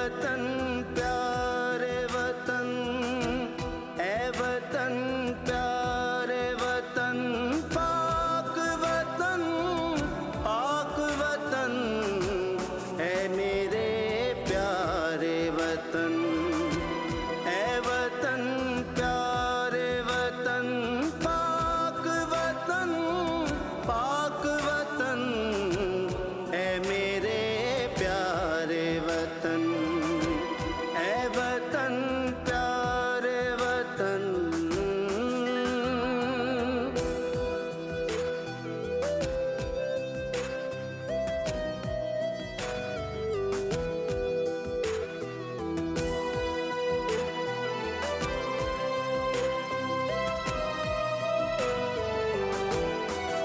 वतन प्यारे वतन, ए वतन प्यारे वतन, पाक वतन पाक वतन, ए मेरे प्यारे वतन, ए वतन प्यारे वतन, पाक वतन पाक वतन, ए मेरे प्यारे वतन, ए वतन प्यारे वतन।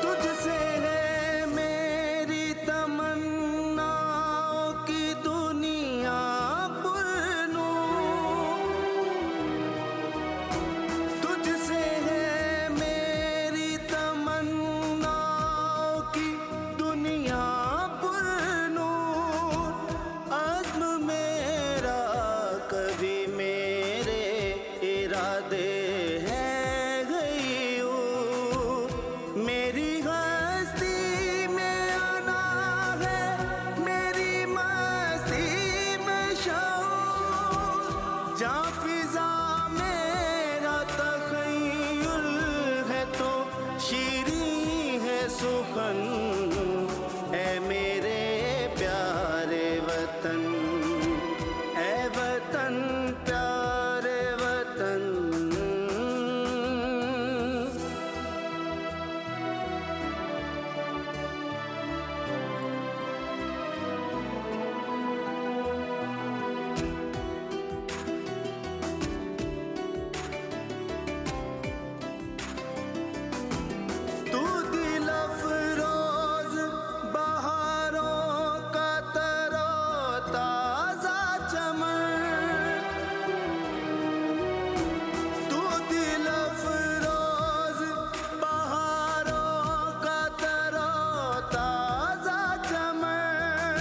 तुझसे है मेरी तमन्नाओं की दुनिया पुरनूर, तुझसे है मेरी तमन्नाओं की दुनिया पुरनूर, अज़्म मेरा कभी मेरे इरादे है गयूर, मेरी हस्ती में आना है मेरी मस्ती में शऊर, जहाँ फिजा मेरा तख़य्युल है तो शीरी है सुखन, ए मेरे प्यारे वतन, ए वतन प्यारे वतन। तू दिल अफरोज बहारों का तरोताज़ा चमन, तू दिल अफरोज बहारों का तरोताज़ा चमन,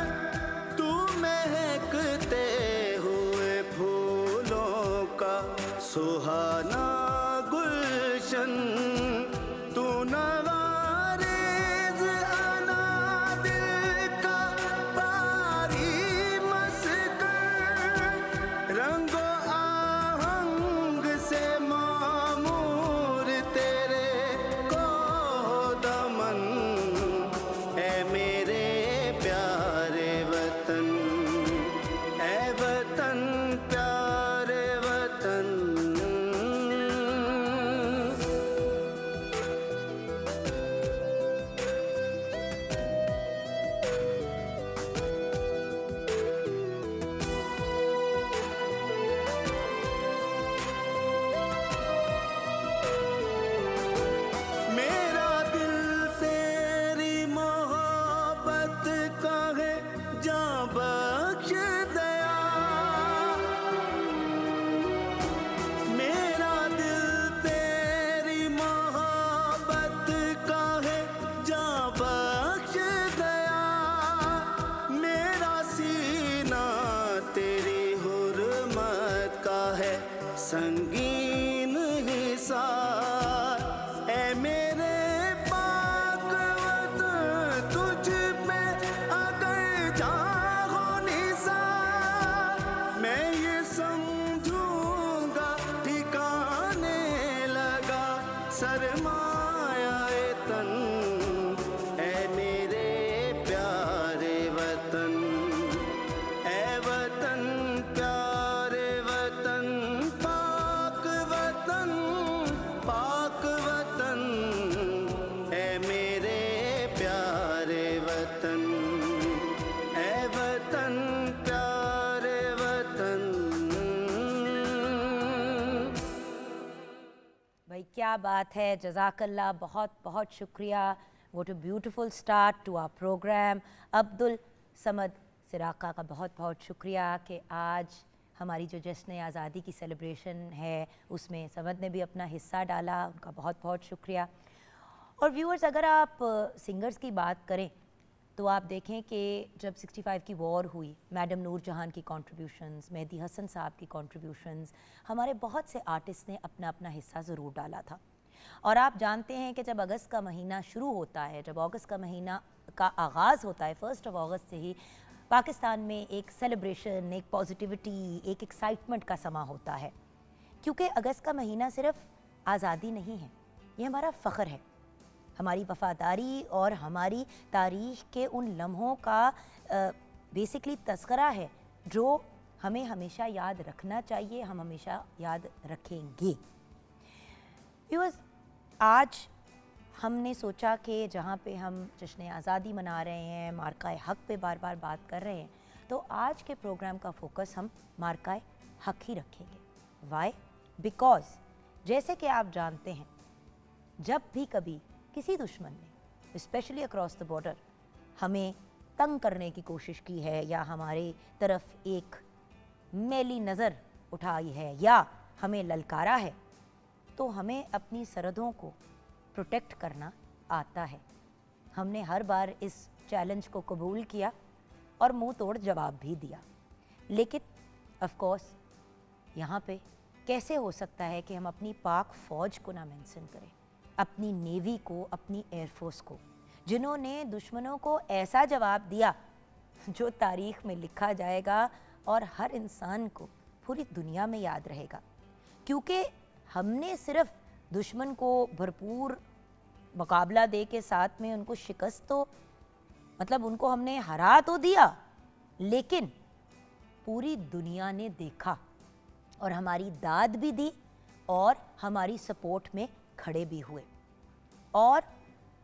तू महकते हुए फूलों का सुहाना गुलशन, तू नवारेज़ अनादिल का बारी मस्कन, रंगो आहंग से मामूर तेरे को दमन, ए मेरे प्यारे वतन, ए वतन प्यारे वतन। मेरा दिल तेरी मोहब्बत का है जां बख्श दया, मेरा दिल तेरी मोहब्बत का है जां बख्श दया, मेरा सीना तेरी हुर्मत का है संगीन हिसार, ए मेरे पाक वतन तुझ पे अगर चाहो निसार, मैं ये समझूंगा ठिकाने लगा सरमाया तन, ए मेरे प्यारे वतन, ए वतन प्यारे वतन, पाक वतन पाक वतन, ए मेरे प्यारे वतन, ए वतन प्यारे वतन। भाई क्या बात है, जज़ाकल्लाह, बहुत बहुत शुक्रिया। What a beautiful start to our programme. Abdul Samad सिराका का बहुत बहुत शुक्रिया कि आज हमारी जो जश्न आज़ादी की सेलिब्रेशन है उसमें समद ने भी अपना हिस्सा डाला, उनका बहुत बहुत शुक्रिया। और व्यूअर्स, अगर आप सिंगर्स की बात करें तो आप देखें कि जब 65 की वॉर हुई, मैडम नूर जहान की कॉन्ट्रीब्यूशंस, मेहदी हसन साहब की कॉन्ट्रीब्यूशंस, हमारे बहुत से आर्टिस्ट ने अपना अपना हिस्सा ज़रूर डाला था। और आप जानते हैं कि जब अगस्त का महीना शुरू होता है, जब अगस्त का महीना का आगाज़ होता है, 1 अगस्त से ही पाकिस्तान में एक सेलिब्रेशन, एक पॉजिटिविटी, एक एक्साइटमेंट का समा होता है। क्योंकि अगस्त का महीना सिर्फ आज़ादी नहीं है, ये हमारा फ़ख्र है, हमारी वफ़ादारी और हमारी तारीख़ के उन लम्हों का बेसिकली तज़किरा है जो हमें हमेशा याद रखना चाहिए, हम हमेशा याद रखेंगे। व्यूअर्स, आज हमने सोचा कि जहाँ पे हम जश्न आज़ादी मना रहे हैं, मार्का हक़ पे बार बार बात कर रहे हैं, तो आज के प्रोग्राम का फोकस हम मार्का हक़ ही रखेंगे। वाई? बिकॉज़ जैसे कि आप जानते हैं, जब भी कभी किसी दुश्मन ने स्पेशली अक्रॉस द बॉर्डर हमें तंग करने की कोशिश की है, या हमारे तरफ एक मैली नज़र उठाई है, या हमें ललकारा है, तो हमें अपनी सरहदों को प्रोटेक्ट करना आता है। हमने हर बार इस चैलेंज को कबूल किया और मुंह तोड़ जवाब भी दिया। लेकिन ऑफ कोर्स यहाँ पे कैसे हो सकता है कि हम अपनी पाक फ़ौज को ना मेंशन करें, अपनी नेवी को, अपनी एयरफोर्स को, जिन्होंने दुश्मनों को ऐसा जवाब दिया जो तारीख़ में लिखा जाएगा और हर इंसान को पूरी दुनिया में याद रहेगा। क्योंकि हमने सिर्फ दुश्मन को भरपूर मुकाबला दे के साथ में उनको शिकस्त तो मतलब उनको हमने हरा तो दिया, लेकिन पूरी दुनिया ने देखा और हमारी दाद भी दी और हमारी सपोर्ट में खड़े भी हुए। और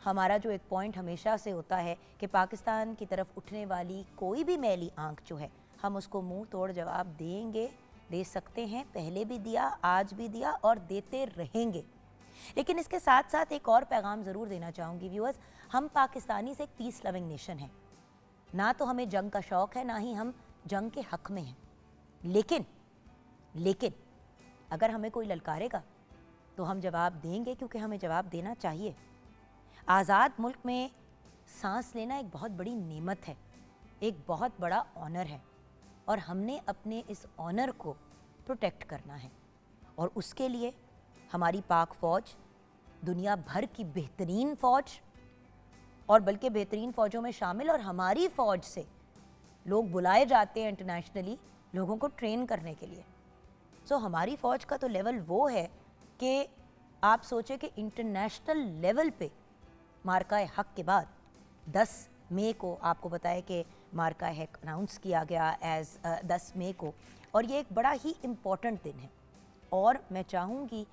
हमारा जो एक पॉइंट हमेशा से होता है कि पाकिस्तान की तरफ उठने वाली कोई भी मैली आंख जो है, हम उसको मुंह तोड़ जवाब देंगे, दे सकते हैं, पहले भी दिया, आज भी दिया और देते रहेंगे। लेकिन इसके साथ साथ एक और पैगाम ज़रूर देना चाहूँगी व्यूअर्स, हम पाकिस्तानी से एक पीस लविंग नेशन है, ना तो हमें जंग का शौक़ है, ना ही हम जंग के हक़ में हैं। लेकिन अगर हमें कोई ललकारेगा तो हम जवाब देंगे, क्योंकि हमें जवाब देना चाहिए। आज़ाद मुल्क में सांस लेना एक बहुत बड़ी नेमत है, एक बहुत बड़ा ऑनर है, और हमने अपने इस ऑनर को प्रोटेक्ट करना है। और उसके लिए हमारी पाक फ़ौज दुनिया भर की बेहतरीन फ़ौज, और बल्कि बेहतरीन फ़ौजों में शामिल, और हमारी फ़ौज से लोग बुलाए जाते हैं इंटरनेशनली लोगों को ट्रेन करने के लिए। सो हमारी फ़ौज का तो लेवल वो है कि आप सोचें कि इंटरनेशनल लेवल पे मार्का हक़ के बाद 10 मई को आपको बताया कि मार्का हक़ अनाउंस किया गया एज़ 10 मई को, और ये एक बड़ा ही इम्पॉर्टेंट दिन है। और मैं चाहूँगी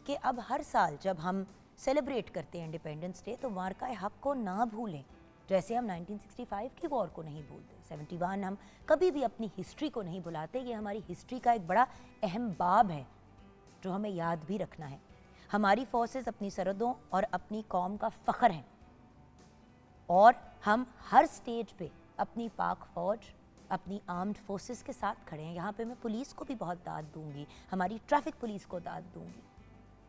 कि अब हर साल जब हम सेलिब्रेट करते हैं इंडिपेंडेंस डे, तो मार्का हक़ को ना भूलें। जैसे हम 1965 की वॉर को नहीं भूलते, 71 हम कभी भी अपनी हिस्ट्री को नहीं भुलाते। ये हमारी हिस्ट्री का एक बड़ा अहम बाब है जो हमें याद भी रखना है। हमारी फोर्सेस अपनी सरहदों और अपनी कौम का फ़ख्र हैं, और हम हर स्टेज पे अपनी पाक फ़ौज, अपनी आर्म्ड फोर्सेस के साथ खड़े हैं। यहाँ पे मैं पुलिस को भी बहुत दाद दूँगी, हमारी ट्रैफिक पुलिस को दाद दूँगी।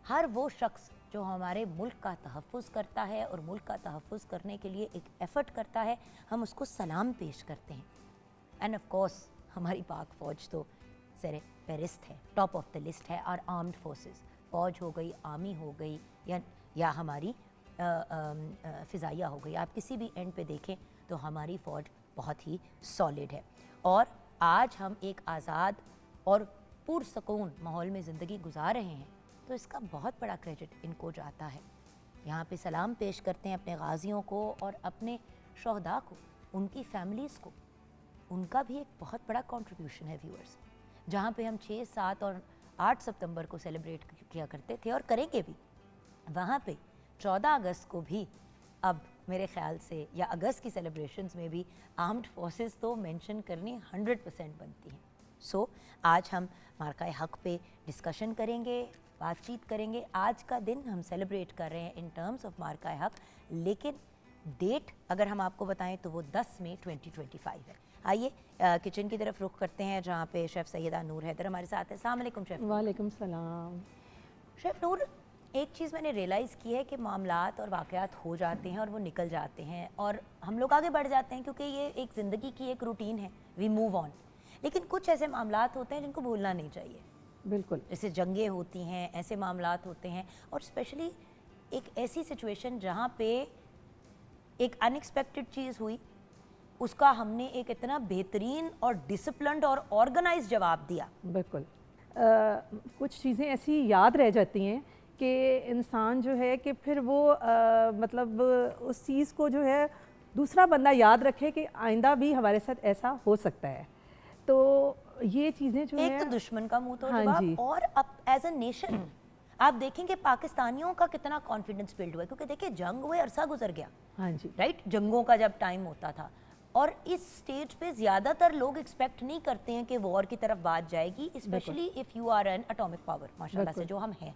हर वो शख्स जो हमारे मुल्क का तहफ़्फ़ुज़ करता है और मुल्क का तहफ़्फ़ुज़ करने के लिए एक एफ़र्ट करता है, हम उसको सलाम पेश करते हैं। एंड ऑफ कोर्स हमारी पाक फ़ौज तो सरे फहरिस्त है, टॉप ऑफ द लिस्ट है। और आर्म्ड फोर्सेस, फ़ौज हो गई, आर्मी हो गई, या हमारी फ़िज़ाइया हो गई, आप किसी भी एंड पे देखें तो हमारी फ़ौज बहुत ही सॉलिड है। और आज हम एक आज़ाद और पुरसकून माहौल में ज़िंदगी गुजार रहे हैं, तो इसका बहुत बड़ा क्रेडिट इनको जाता है। यहाँ पे सलाम पेश करते हैं अपने गाज़ियों को और अपने शहदा को, उनकी फैमिलीज़ को। उनका भी एक बहुत बड़ा कंट्रीब्यूशन है व्यूअर्स। जहाँ पे हम 6, 7 और 8 सितंबर को सेलिब्रेट किया करते थे और करेंगे भी, वहाँ पे 14 अगस्त को भी अब मेरे ख्याल से, या अगस्त की सेलिब्रेशंस में भी आर्म्ड फोर्सेस तो मेंशन करनी 100% बनती हैं। सो आज हम मार्का हक़ पे डिस्कशन करेंगे, बातचीत करेंगे। आज का दिन हम सेलिब्रेट कर रहे हैं इन टर्म्स ऑफ मार्का हक़, लेकिन डेट अगर हम आपको बताएं तो वो 10 मई 2025 है। आइए किचन की तरफ रुख करते हैं, जहाँ पे शेफ़ सैयदा नूर हैदर हमारे साथ है। अस्सलाम वालेकुम शेफ़। वालेकुम सलाम। शेफ़ नूर, एक चीज़ मैंने रियलाइज़ की है कि मामलात और वाक़यात हो जाते हैं और वो निकल जाते हैं और हम लोग आगे बढ़ जाते हैं क्योंकि ये एक ज़िंदगी की एक रूटीन है, वी मूव ऑन। लेकिन कुछ ऐसे मामलात होते हैं जिनको भूलना नहीं चाहिए। बिल्कुल। जैसे जंगें होती हैं, ऐसे मामलात होते हैं और स्पेशली एक ऐसी सिचुएशन जहाँ पे एक अनएक्सपेक्टेड चीज़ हुई, उसका हमने एक इतना बेहतरीन और डिसिप्लिन्ड और ऑर्गेनाइज जवाब दिया। बिल्कुल। कुछ चीज़ें ऐसी याद रह जाती हैं कि इंसान जो है कि फिर वो मतलब उस चीज़ को जो है दूसरा बंदा याद रखे कि आइंदा भी हमारे साथ ऐसा हो सकता है। तो ये चीज़ें जो एक है, तो दुश्मन का मुंह तोड़ हाँ जवाब जी। और अब एज अ नेशन आप देखेंगे पाकिस्तानियों का कितना कॉन्फिडेंस बिल्ड हुआ है, क्योंकि देखिए जंग हुए अरसा गुजर गया, हाँ जी, राइट? जंगों का जब टाइम होता था और इस स्टेज पे ज़्यादातर लोग एक्सपेक्ट नहीं करते हैं कि वॉर की तरफ बात जाएगी, specially if you are an atomic power, माशाल्लाह से जो हम हैं।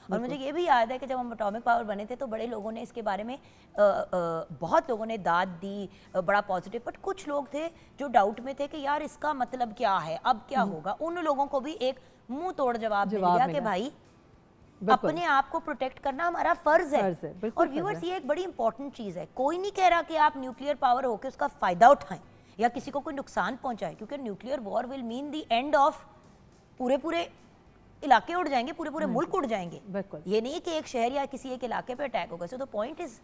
और मुझे ये भी याद है कि जब हम एटॉमिक पावर बने थे तो बड़े लोगों ने इसके बारे में बहुत लोगों ने दाद दी, बड़ा पॉजिटिव, बट कुछ लोग थे जो डाउट में थे कि यार इसका मतलब क्या है, अब क्या होगा। उन लोगों को भी एक मुंह तोड़ जवाब मिल गया कि भाई बिल्कुल। अपने आप को प्रोटेक्ट करना हमारा फर्ज है। बिल्कुल और फर्ज व्यूअर्स, है। ये एक बड़ी इंपॉर्टेंट चीज़ है। कोई नहीं कह रहा कि आप न्यूक्लियर पावर होकर उसका फ़ायदा उठाएं या किसी को कोई नुकसान पहुंचाएं, क्योंकि nuclear war will mean the end of पूरे इलाके उड़ जाएंगे, पूरे मुल्क उड़ जाएंगे। बिल्कुल। ये नहीं कि एक शहर या किसी एक इलाके पे अटैक होगा। So the point is,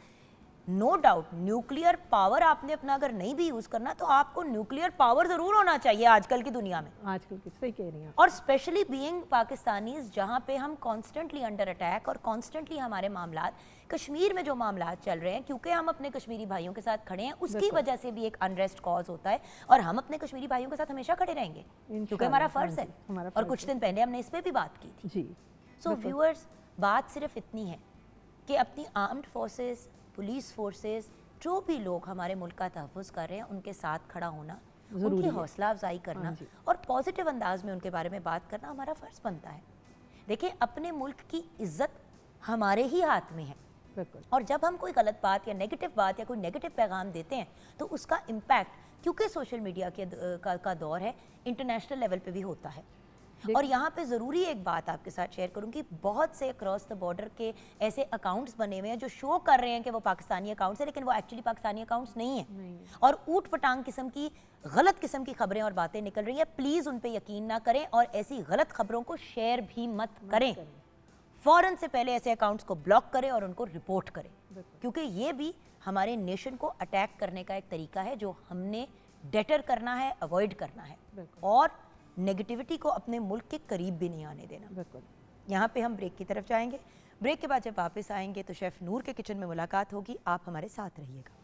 no doubt nuclear power आपने अपना अगर नहीं भी यूज़ करना तो आपको न्यूक्लियर पावर ज़रूर होना चाहिए आजकल की दुनिया में। आजकल की सही कह रही हैं। और स्पेशली बीइंग पाकिस्तानीज, जहाँ पे हम कॉन्स्टेंटली अंडर अटैक और कॉन्स्टेंटली हमारे मामलात, कश्मीर में जो मामलात चल रहे हैं, क्योंकि हम अपने कश्मीरी भाइयों के साथ खड़े हैं, उसकी वजह से भी एक अनरेस्ट कॉज होता है और हम अपने कश्मीरी भाइयों के साथ हमेशा खड़े रहेंगे क्योंकि हमारा फ़र्ज है। और कुछ दिन पहले हमने इस पर भी बात की थी जी। सो व्यूअर्स, बात सिर्फ इतनी है कि अपनी आर्म्ड फोर्सेस, पुलिस फोर्सेस, जो भी लोग हमारे मुल्क का तहफ़्फ़ुज़ कर रहे हैं, उनके साथ खड़ा होना, उनकी हौसला अफजाई करना और पॉजिटिव अंदाज में उनके बारे में बात करना हमारा फ़र्ज़ बनता है। देखिए, अपने मुल्क की इज्जत हमारे ही हाथ में है और जब हम कोई गलत बात या नेगेटिव बात या कोई नेगेटिव पैगाम देते हैं तो उसका इम्पैक्ट, क्योंकि सोशल मीडिया का दौर है, इंटरनेशनल लेवल पे भी होता है। और यहाँ पे ज़रूरी एक बात आपके साथ शेयर करूँगी, बहुत से अक्रॉस द बॉर्डर के ऐसे अकाउंट्स बने हुए हैं जो शो कर रहे हैं कि वो पाकिस्तानी अकाउंट्स है, लेकिन वो एक्चुअली पाकिस्तानी अकाउंट्स नहीं है और ऊट पटांग किस्म की गलत किस्म की खबरें और बातें निकल रही है। प्लीज़ उन पे यकीन ना करें और ऐसी गलत खबरों को शेयर भी मत करें। फ़ौरन से पहले ऐसे अकाउंट्स को ब्लॉक करें और उनको रिपोर्ट करें, क्योंकि ये भी हमारे नेशन को अटैक करने का एक तरीका है जो हमने डेटर करना है, अवॉइड करना है और नेगेटिविटी को अपने मुल्क के करीब भी नहीं आने देना। यहाँ पे हम ब्रेक की तरफ जाएंगे। ब्रेक के बाद जब वापस आएंगे तो शेफ़ नूर के किचन में मुलाकात होगी। आप हमारे साथ रहिएगा।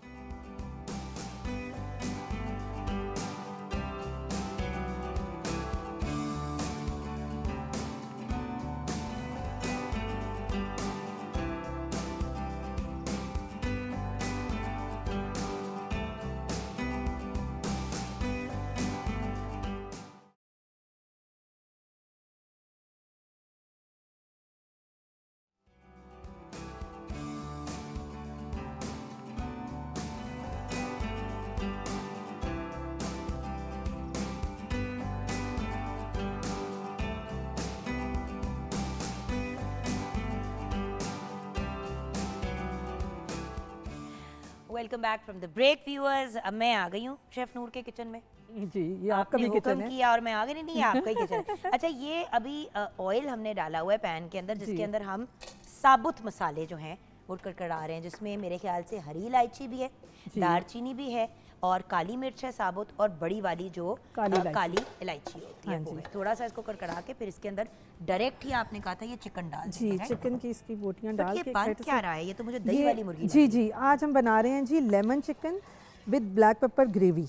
Welcome back from the break viewers. अब मैं आ गई हूँ शेफ़ नूर के किचन में। जी, ये आपका भी किचन है। किया और मैं आ गई, नहीं आपका ही किचन है। अच्छा, ये अभी ऑयल हमने डाला हुआ है पैन के अंदर, जिसके अंदर हम साबुत मसाले जो हैं वो कड़कड़ा रहे हैं, जिसमें मेरे ख्याल से हरी इलायची भी है, दालचीनी भी है और काली मिर्च है साबुत और बड़ी वाली जो काली इलायची होती है वो है। थोड़ा सा इसको कड़कड़ा के फिर इसके अंदर डायरेक्ट ही आपने कहा था ये चिकन डाल जी, चिकन की इसकी बोटियां डाल के। बन क्या रहा है? ये तो मुझे दही वाली मुर्गी। जी जी, आज हम बना रहे हैं जी lemon chicken with black pepper gravy.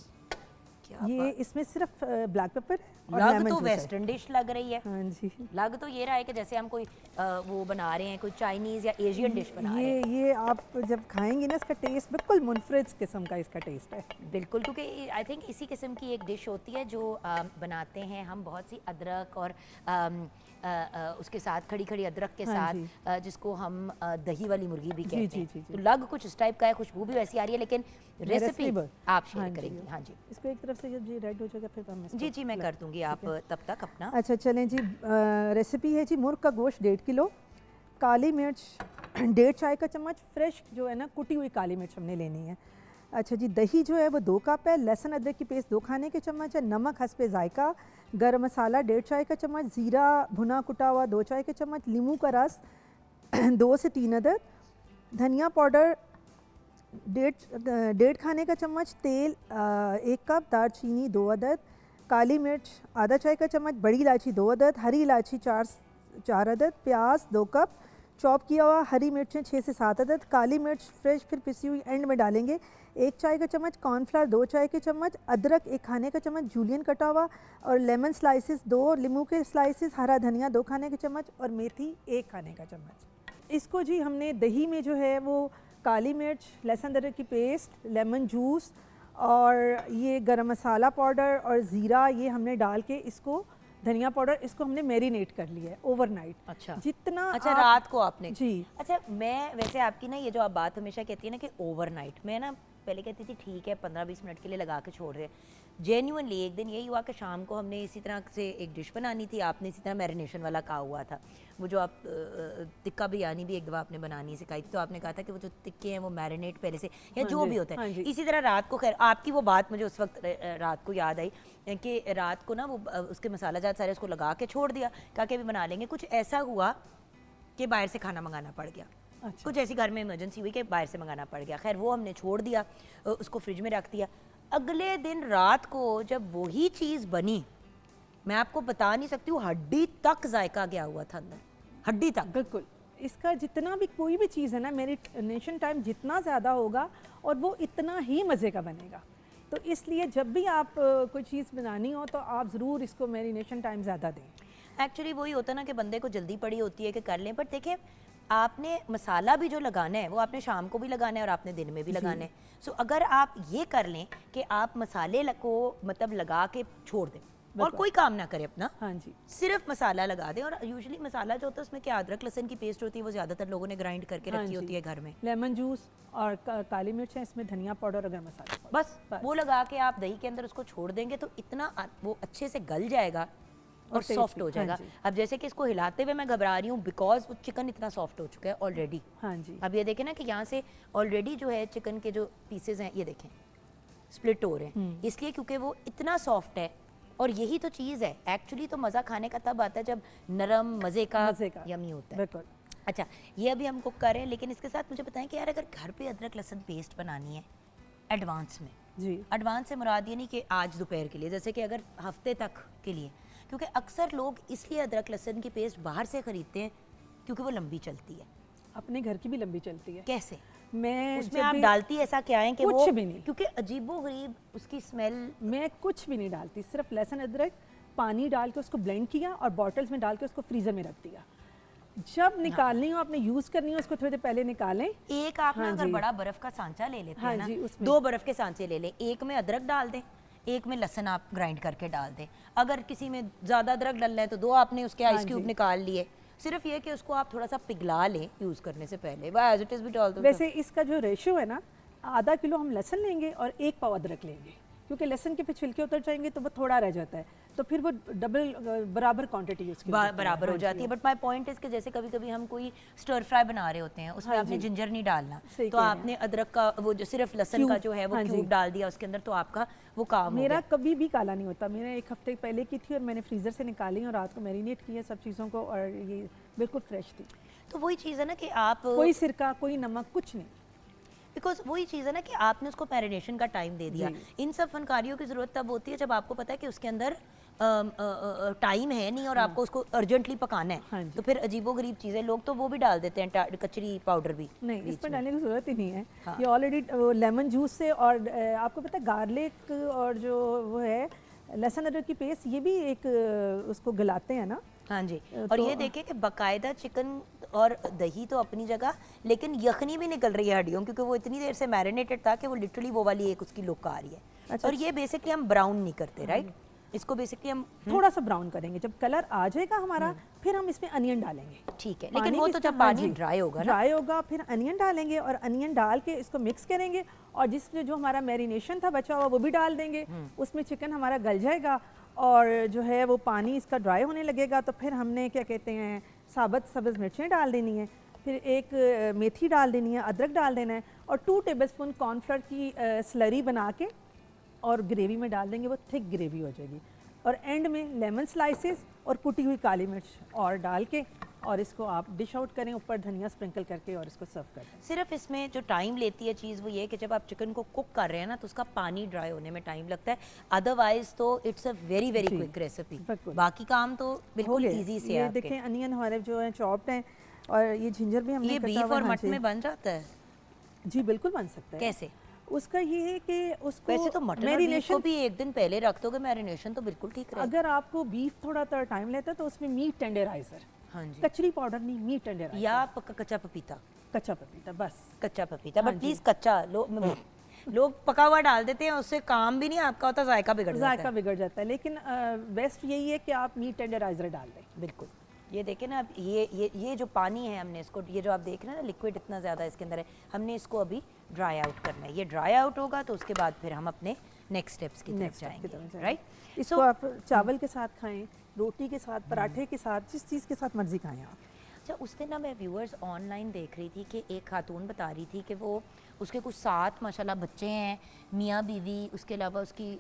ये इसमें सिर्फ ब्लैक पेपर और लग तो वेस्टर्न डिश लग रही है। हाँ जी, लग तो ये रहा है कि जैसे हम कोई वो बना रहे हैं, कोई चाइनीज़ या एशियन डिश बना रहे हैं। ये आप जब खाएंगे ना, इसका टेस्ट बिल्कुल मुनफरिद किस्म का इसका टेस्ट है। बिल्कुल, क्योंकि आई थिंक इसी किस्म की एक डिश होती है जो बनाते हैं हम, बहुत सी अदरक और उसके साथ खड़ी खड़ी अदरक के साथ, जिसको हम दही वाली मुर्गी भी कहते हैं। तो लग कुछ इस टाइप का है, खुशबू भी वैसी आ रही है, लेकिन रेसिपी आप शेयर करेंगी। हाँ जी, इसको एक तरफ से जब ये रेड हो जाएगा फिर हम इसको। जी जी, मैं कर दूंगी, आप तब तक अपना। अच्छा चलें जी, रेसिपी है जी मुर्ग का गोश्त 1.5 किलो, काली मिर्च 1.5 चाय का चम्मच, फ्रेश जो है ना कुटी हुई काली मिर्च हमने लेनी है। अच्छा जी, दही जो है वो 2 कप है, लहसुन अदरक की पेस्ट 2 खाने के चम्मच है, नमक हस्बे जायका, गरम मसाला 1.5 चाय का चम्मच, ज़ीरा भुना कुटा हुआ 2 चाय के चम्मच, नींबू का रस 2 से 3 अदद, धनिया पाउडर 1.5 खाने का चम्मच, तेल 1 कप, दालचीनी 2 अदद, काली मिर्च आधा चाय का चम्मच, बड़ी इलायची 2 अदद, हरी इलायची 4 अदद, प्याज 2 कप, चॉप किया हुआ हरी मिर्चें 6 से 7 अदद, काली मिर्च फ्रेश फिर पिसी हुई एंड में डालेंगे, 1 चाय का चम्मच, कॉर्नफ्लावर 2 चाय के चम्मच, अदरक 1 खाने का चम्मच जूलियन कटा हुआ, और लेमन स्लाइसेस 2, नींबू के स्लाइसेस, हरा धनिया 2 खाने के चम्मच, और मेथी 1 खाने का चम्मच। इसको जी हमने दही में जो है वो काली मिर्च, लहसुन अदरक की पेस्ट, लेमन जूस और ये गरम मसाला पाउडर और ज़ीरा ये हमने डाल के इसको, धनिया पाउडर, इसको हमने मैरिनेट कर लिया है ओवरनाइट। अच्छा, जितना अच्छा रात को आपने जी। अच्छा, मैं वैसे आपकी ना ये जो आप बात हमेशा कहती है ना कि ओवरनाइट, मैं ना पहले कहती थी ठीक है 15-20 मिनट के लिए लगा के छोड़ रहे, जेन्युइनली एक दिन यही हुआ कि शाम को हमने इसी तरह से एक डिश बनानी थी, आपने इसी तरह मैरिनेशन वाला कहा हुआ था, वो जो आप टिक्का बिरयानी भी एक दफ़ा आपने बनानी सिखाई थी, तो आपने कहा था कि वो जो टिक्के हैं वो मैरिनेट पहले से या जो भी होता है, इसी तरह रात को, खैर आपकी वो बात मुझे उस वक्त रात को याद आई कि रात को ना वो उसके मसाला जात सारे उसको लगा के छोड़ दिया, कहा कि अभी बना लेंगे। कुछ ऐसा हुआ कि बाहर से खाना मंगाना पड़ गया। अच्छा। कुछ ऐसी घर में इमरजेंसी हुई कि बाहर से मंगाना पड़ गया, खैर वो हमने छोड़ दिया, उसको फ्रिज में रख दिया। अगले दिन रात को जब वही चीज़ बनी, मैं आपको बता नहीं सकती हूँ, हड्डी तक जायका गया हुआ था अंदर, हड्डी तक। बिल्कुल, इसका जितना भी कोई भी चीज़ है ना, मैरिनेशन टाइम जितना ज़्यादा होगा और वो इतना ही मज़े का बनेगा। तो इसलिए जब भी आप कोई चीज़ बनानी हो तो आप ज़रूर इसको मैरिनेशन टाइम ज़्यादा दें। एक्चुअली वही होता ना कि बंदे को जल्दी पड़ी होती है कि कर लें, बट देखिए आपने मसाला भी जो लगाना है वो आपने शाम को भी लगाना है और आपने दिन में भी लगाना है। सो अगर आप ये कर लें कि आप मसाले को मतलब लगा के छोड़ दें और कोई काम ना करें अपना, हाँ जी, सिर्फ मसाला लगा दें। और यूजुअली मसाला जो होता है उसमें क्या अदरक लहसुन की पेस्ट होती है, वो ज़्यादातर लोगों ने ग्राइंड करके रखी होती है घर में, लेमन जूस और काली मिर्च है इसमें, धनिया पाउडर और गरम मसाला, बस वो लगा के आप दही के अंदर उसको छोड़ देंगे तो इतना वो अच्छे से गल जाएगा और सॉफ्ट हो जाएगा। अब जैसे कि इसको हिलाते हुए मैं घबरा रही हूँ बिकॉज वो चिकन इतना सॉफ्ट हो चुका है ऑलरेडी। हाँ जी, अब ये देखें ना कि यहाँ से ऑलरेडी जो है चिकन के जो पीसेज हैं ये देखें स्प्लिट हो रहे हैं, इसलिए क्योंकि वो इतना सॉफ्ट है। और यही तो चीज़ है, एक्चुअली तो मज़ा खाने का तब आता है जब नरम मज़े का यमी होता है। बिल्कुल। अच्छा, ये अभी हम कुक कर रहे हैं, लेकिन इसके साथ मुझे बताएं कि यार अगर घर पे अदरक लहसुन पेस्ट बनानी है एडवांस में जी, एडवांस से मुराद ये नहीं कि आज दोपहर के लिए, जैसे कि अगर हफ्ते तक के लिए, क्योंकि अक्सर लोग इसलिए अदरक लहसुन की पेस्ट बाहर से ख़रीदते हैं क्योंकि वो लंबी चलती है। अपने घर की भी लंबी चलती है। कैसे? मैं उसमें आप डालती ऐसा क्या है कि कुछ वो भी नहीं, क्योंकि अजीबो गरीब उसकी स्मेल। मैं कुछ भी नहीं डालती, सिर्फ लहसुन अदरक पानी डाल के उसको ब्लेंड किया और बॉटल्स में डाल के उसको फ्रीज़र में रख दिया। जब निकालनी हो, आपने यूज़ करनी हो, उसको थोड़ी देर पहले निकालें। एक आप ना अगर बड़ा बर्फ़ का सांचा ले लेते हैं ना, उसमें 2 बर्फ़ के सांचे ले लें, एक में अदरक डाल दें, एक में लहसुन आप ग्राइंड करके डाल दें। अगर किसी में ज़्यादा अदरक डालना है तो 2 आपने उसके आइस क्यूब निकाल लिए। सिर्फ ये कि उसको आप थोड़ा सा पिघला लें यूज़ करने से पहले, वह एज इट इज़ भी डाल दो। वैसे इसका जो रेशियो है ना, आधा किलो हम लहसुन लेंगे और 1 पाव अदरक लेंगे, क्योंकि लहसुन के फिर छिलके उतर जाएंगे तो वो थोड़ा रह जाता है, तो फिर वो डबल बराबर क्वांटिटी उसकी बराबर हो जाती है। बट माय पॉइंट इज कि जैसे कभी कभी हम कोई स्टर फ्राई बना रहे होते हैं, उसमें आपने जिंजर नहीं डालना, तो आपने अदरक का वो जो सिर्फ लहसुन का जो है वो क्यूब डाल दिया उसके अंदर, तो आपका वो काम हो मेरा कभी भी काला नहीं होता। मैंने 1 हफ्ते पहले की थी और मैंने फ्रीज़र से निकाली और रात को मैरिनेट किया सब चीज़ों को, और ये बिल्कुल फ्रेश थी। तो वही चीज़ है ना कि आप कोई सिरका, कोई नमक, कुछ नहीं, बिकॉज वही चीज़ है ना कि आपने उसको मैरिनेशन का टाइम दे दिया। इन सब फनकारियों की ज़रूरत तब होती है जब आपको पता है कि उसके अंदर टाइम है नहीं और आपको उसको अर्जेंटली पकाना है, तो फिर अजीबो गरीब चीज़ें लोग तो वो भी डाल देते हैं, कचरी पाउडर भी। नहीं, इस पर डालने की ज़रूरत ही नहीं है। ये ऑलरेडी लेमन जूस से, और आपको पता है गार्लिक और जो वो है लहसुन अदरक की पेस्ट, ये भी एक उसको गलाते हैं ना। हाँ जी, और ये देखें कि बाकायदा चिकन और दही तो अपनी जगह, लेकिन यखनी भी निकल रही है हड्डियों, क्योंकि वो इतनी देर से मैरिनेटेड था कि वो लिटरली वो वाली एक उसकी लुक आ रही है। अच्छा, और ये बेसिकली हम ब्राउन नहीं करते, राइट? इसको बेसिकली हम थोड़ा सा ब्राउन करेंगे, जब कलर आ जाएगा हमारा फिर हम इसमें अनियन डालेंगे। ठीक है, लेकिन वो तो जब पानी ड्राई होगा फिर अनियन डालेंगे और अनियन डाल के इसको मिक्स करेंगे, और जिसमें जो हमारा मैरिनेशन था बचा हुआ वो भी डाल देंगे। उसमें चिकन हमारा गल जाएगा और जो है वो पानी इसका ड्राई होने लगेगा, तो फिर हमने क्या कहते हैं साबुत सब्ज़ मिर्चें डाल देनी है, फिर एक मेथी डाल देनी है, अदरक डाल देना है और 2 टेबलस्पून कॉर्नफ्लोर की स्लरी बना के और ग्रेवी में डाल देंगे, वो थिक ग्रेवी हो जाएगी। और एंड में लेमन स्लाइसेस और कुटी हुई काली मिर्च और डाल के और इसको आप डिश आउट करें, ऊपर धनिया स्प्रिंकल करके और इसको सर्व कर दें। सिर्फ इसमें जो टाइम लेती है चीज़ वो ये है कि जब आप चिकन को कुक कर रहे हैं ना तो उसका पानी ड्राई होने में टाइम लगता है, अदरवाइज तो इट्स अ वेरी वेरी जी, क्विक रेसिपी। बिल्कुल। बाकी काम तो बिल्कुल हो गया। इजी से ये है आपके। देखें अनियन हमारे जो है चॉप्ड हैं और ये जिंजर भी हमने ये कटा बीफ हुआ और है। हाँ मटन जी। में बन जाता है जी बिल्कुल बन सकता है। कैसे? उसका ये है कि उसको वैसे तो मटन और बीफ को भी एक दिन पहले रख दोगे, मैरिनेशन तो बिल्कुल ठीक रहेगा। अगर आपको बीफ थोड़ा टाइम लेता है तो उसमें मीट टेंडराइजर, हाँ जी, कचरी पाउडर नहीं, मीट टेंडराइजर या कच्चा पपीता। कच्चा पपीता, बस कच्चा पपीता, हाँ बट प्लीज कच्चा लोग पका हुआ डाल देते हैं, उससे काम भी नहीं आपका होता, जायका बिगड़ जाता जायका है। बिगड़ जाता है। लेकिन बेस्ट यही है कि आप मीट टेंडराइजर डाल दें। बिल्कुल। ये देखें ना, अब ये जो पानी है हमने इसको, ये जो आप देख रहे हैं ना लिक्विड इतना ज़्यादा इसके अंदर है, हमने इसको अभी ड्राई आउट करना है। ये ड्राई आउट होगा तो उसके बाद फिर हम अपने नेक्स्ट स्टेप्स की तरफ नेक्स्ट की तरफ जाएंगे, जाएंगे। राइट? इसको आप चावल के साथ खाएं, रोटी के साथ, पराठे के साथ, जिस चीज़ के साथ मर्जी खाएं आप। अच्छा, उस दिन ना मैं व्यूअर्स ऑनलाइन देख रही थी कि एक खातून बता रही थी कि वो उसके कुछ 7 माशाल्लाह बच्चे हैं, मियाँ बीवी, उसके अलावा उसकी